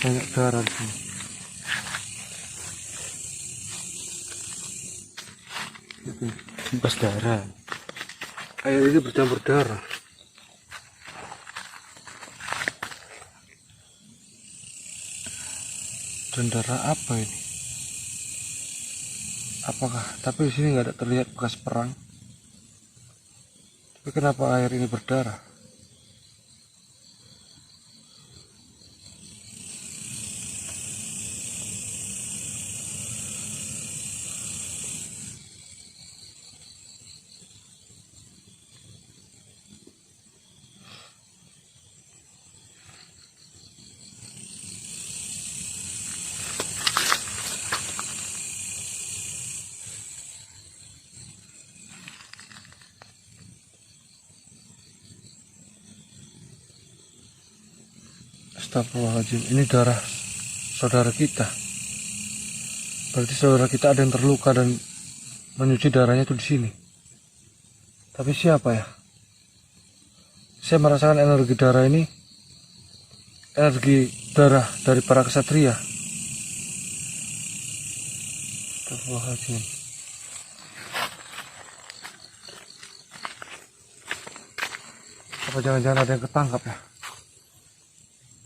Banyak darah di sini. Bebas darah. Air ini bercampur darah. Dan darah apa ini? Apakah? Tapi di sini nggak ada terlihat bekas perang. Tapi kenapa air ini berdarah? Astagfirullahaladzim, ini darah saudara kita. Berarti saudara kita ada yang terluka dan menyuci darahnya itu di sini. Tapi siapa ya? Saya merasakan energi darah ini, energi darah dari para kesatria. Astagfirullahaladzim. Apa jangan-jangan ada yang ketangkap ya?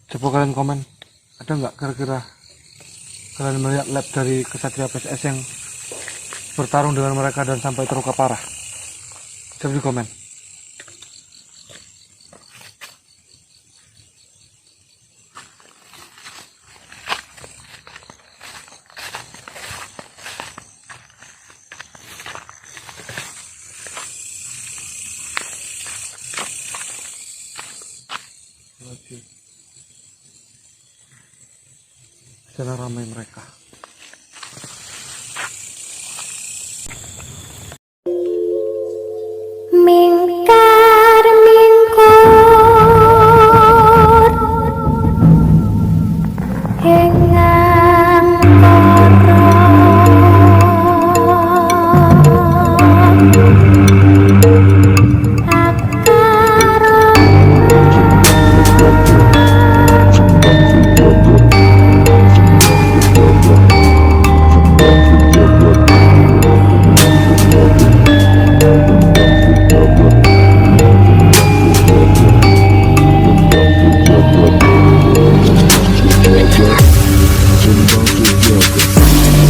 Coba kalian komen, ada nggak kira-kira kalian melihat lab dari kesatria PSS yang bertarung dengan mereka dan sampai terluka parah? Coba di komen. Sana ramai mereka. Mingkar mingkur hengang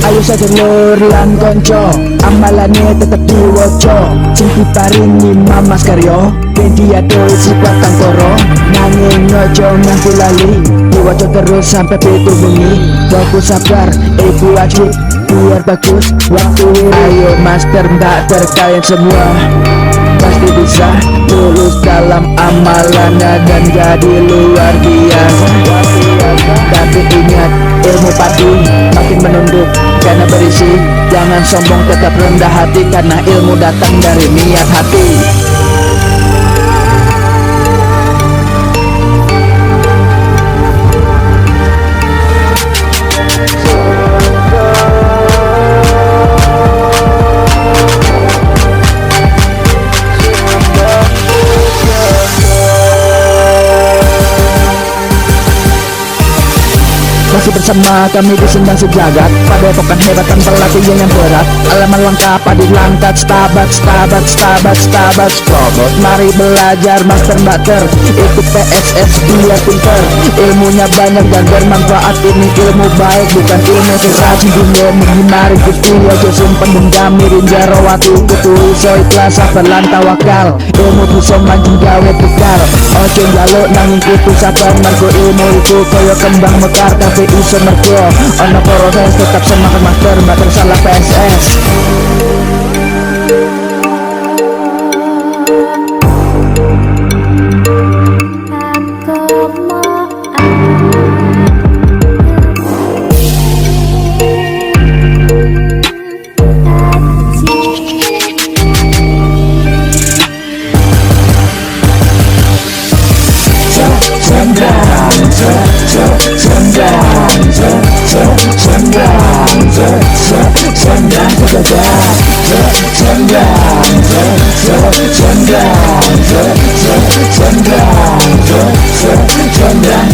ayo sedulur lan konco, amalane tetep diwoco. Cinti paringi mamas karyo, media doi sifat tangkoro. Nanging nojo nganti lali, diwoco terus sampai pitu bengi. Fokus sabar, ibu wajib, biar bagus waktu ini. Ayo master mbak terkalian semua, pasti bisa lulus dalam amalannya dan jadi luar biasa. Tapi ingat, ilmu pati makin menunduk karena berisi. Jangan sombong, tetap rendah hati karena ilmu datang dari niat hati. bersama kami disendang sejagat. Padepokan hebat tanpa latihan yang berat. Alaman lengkap adi langkat. Stabat, stabat, stabat, stabat Strobot. Mari belajar master master. Ikut PSS dia pinter. Ilmunya banyak dan bermanfaat. Ini ilmu baik bukan ilmu serajin. Dunia menghindari kutia Josimpan dendam mirin jarawati kutu so ikhlas sabar lan tawakal. Ilmu bisa mancing gawe bekal. Ojo njaluk nanging kutu sabar. Margo ilmu itu kaya kembang mekar. Tapi iso mergo ono proses tetap semangat master. Mater salah PSS. Sendang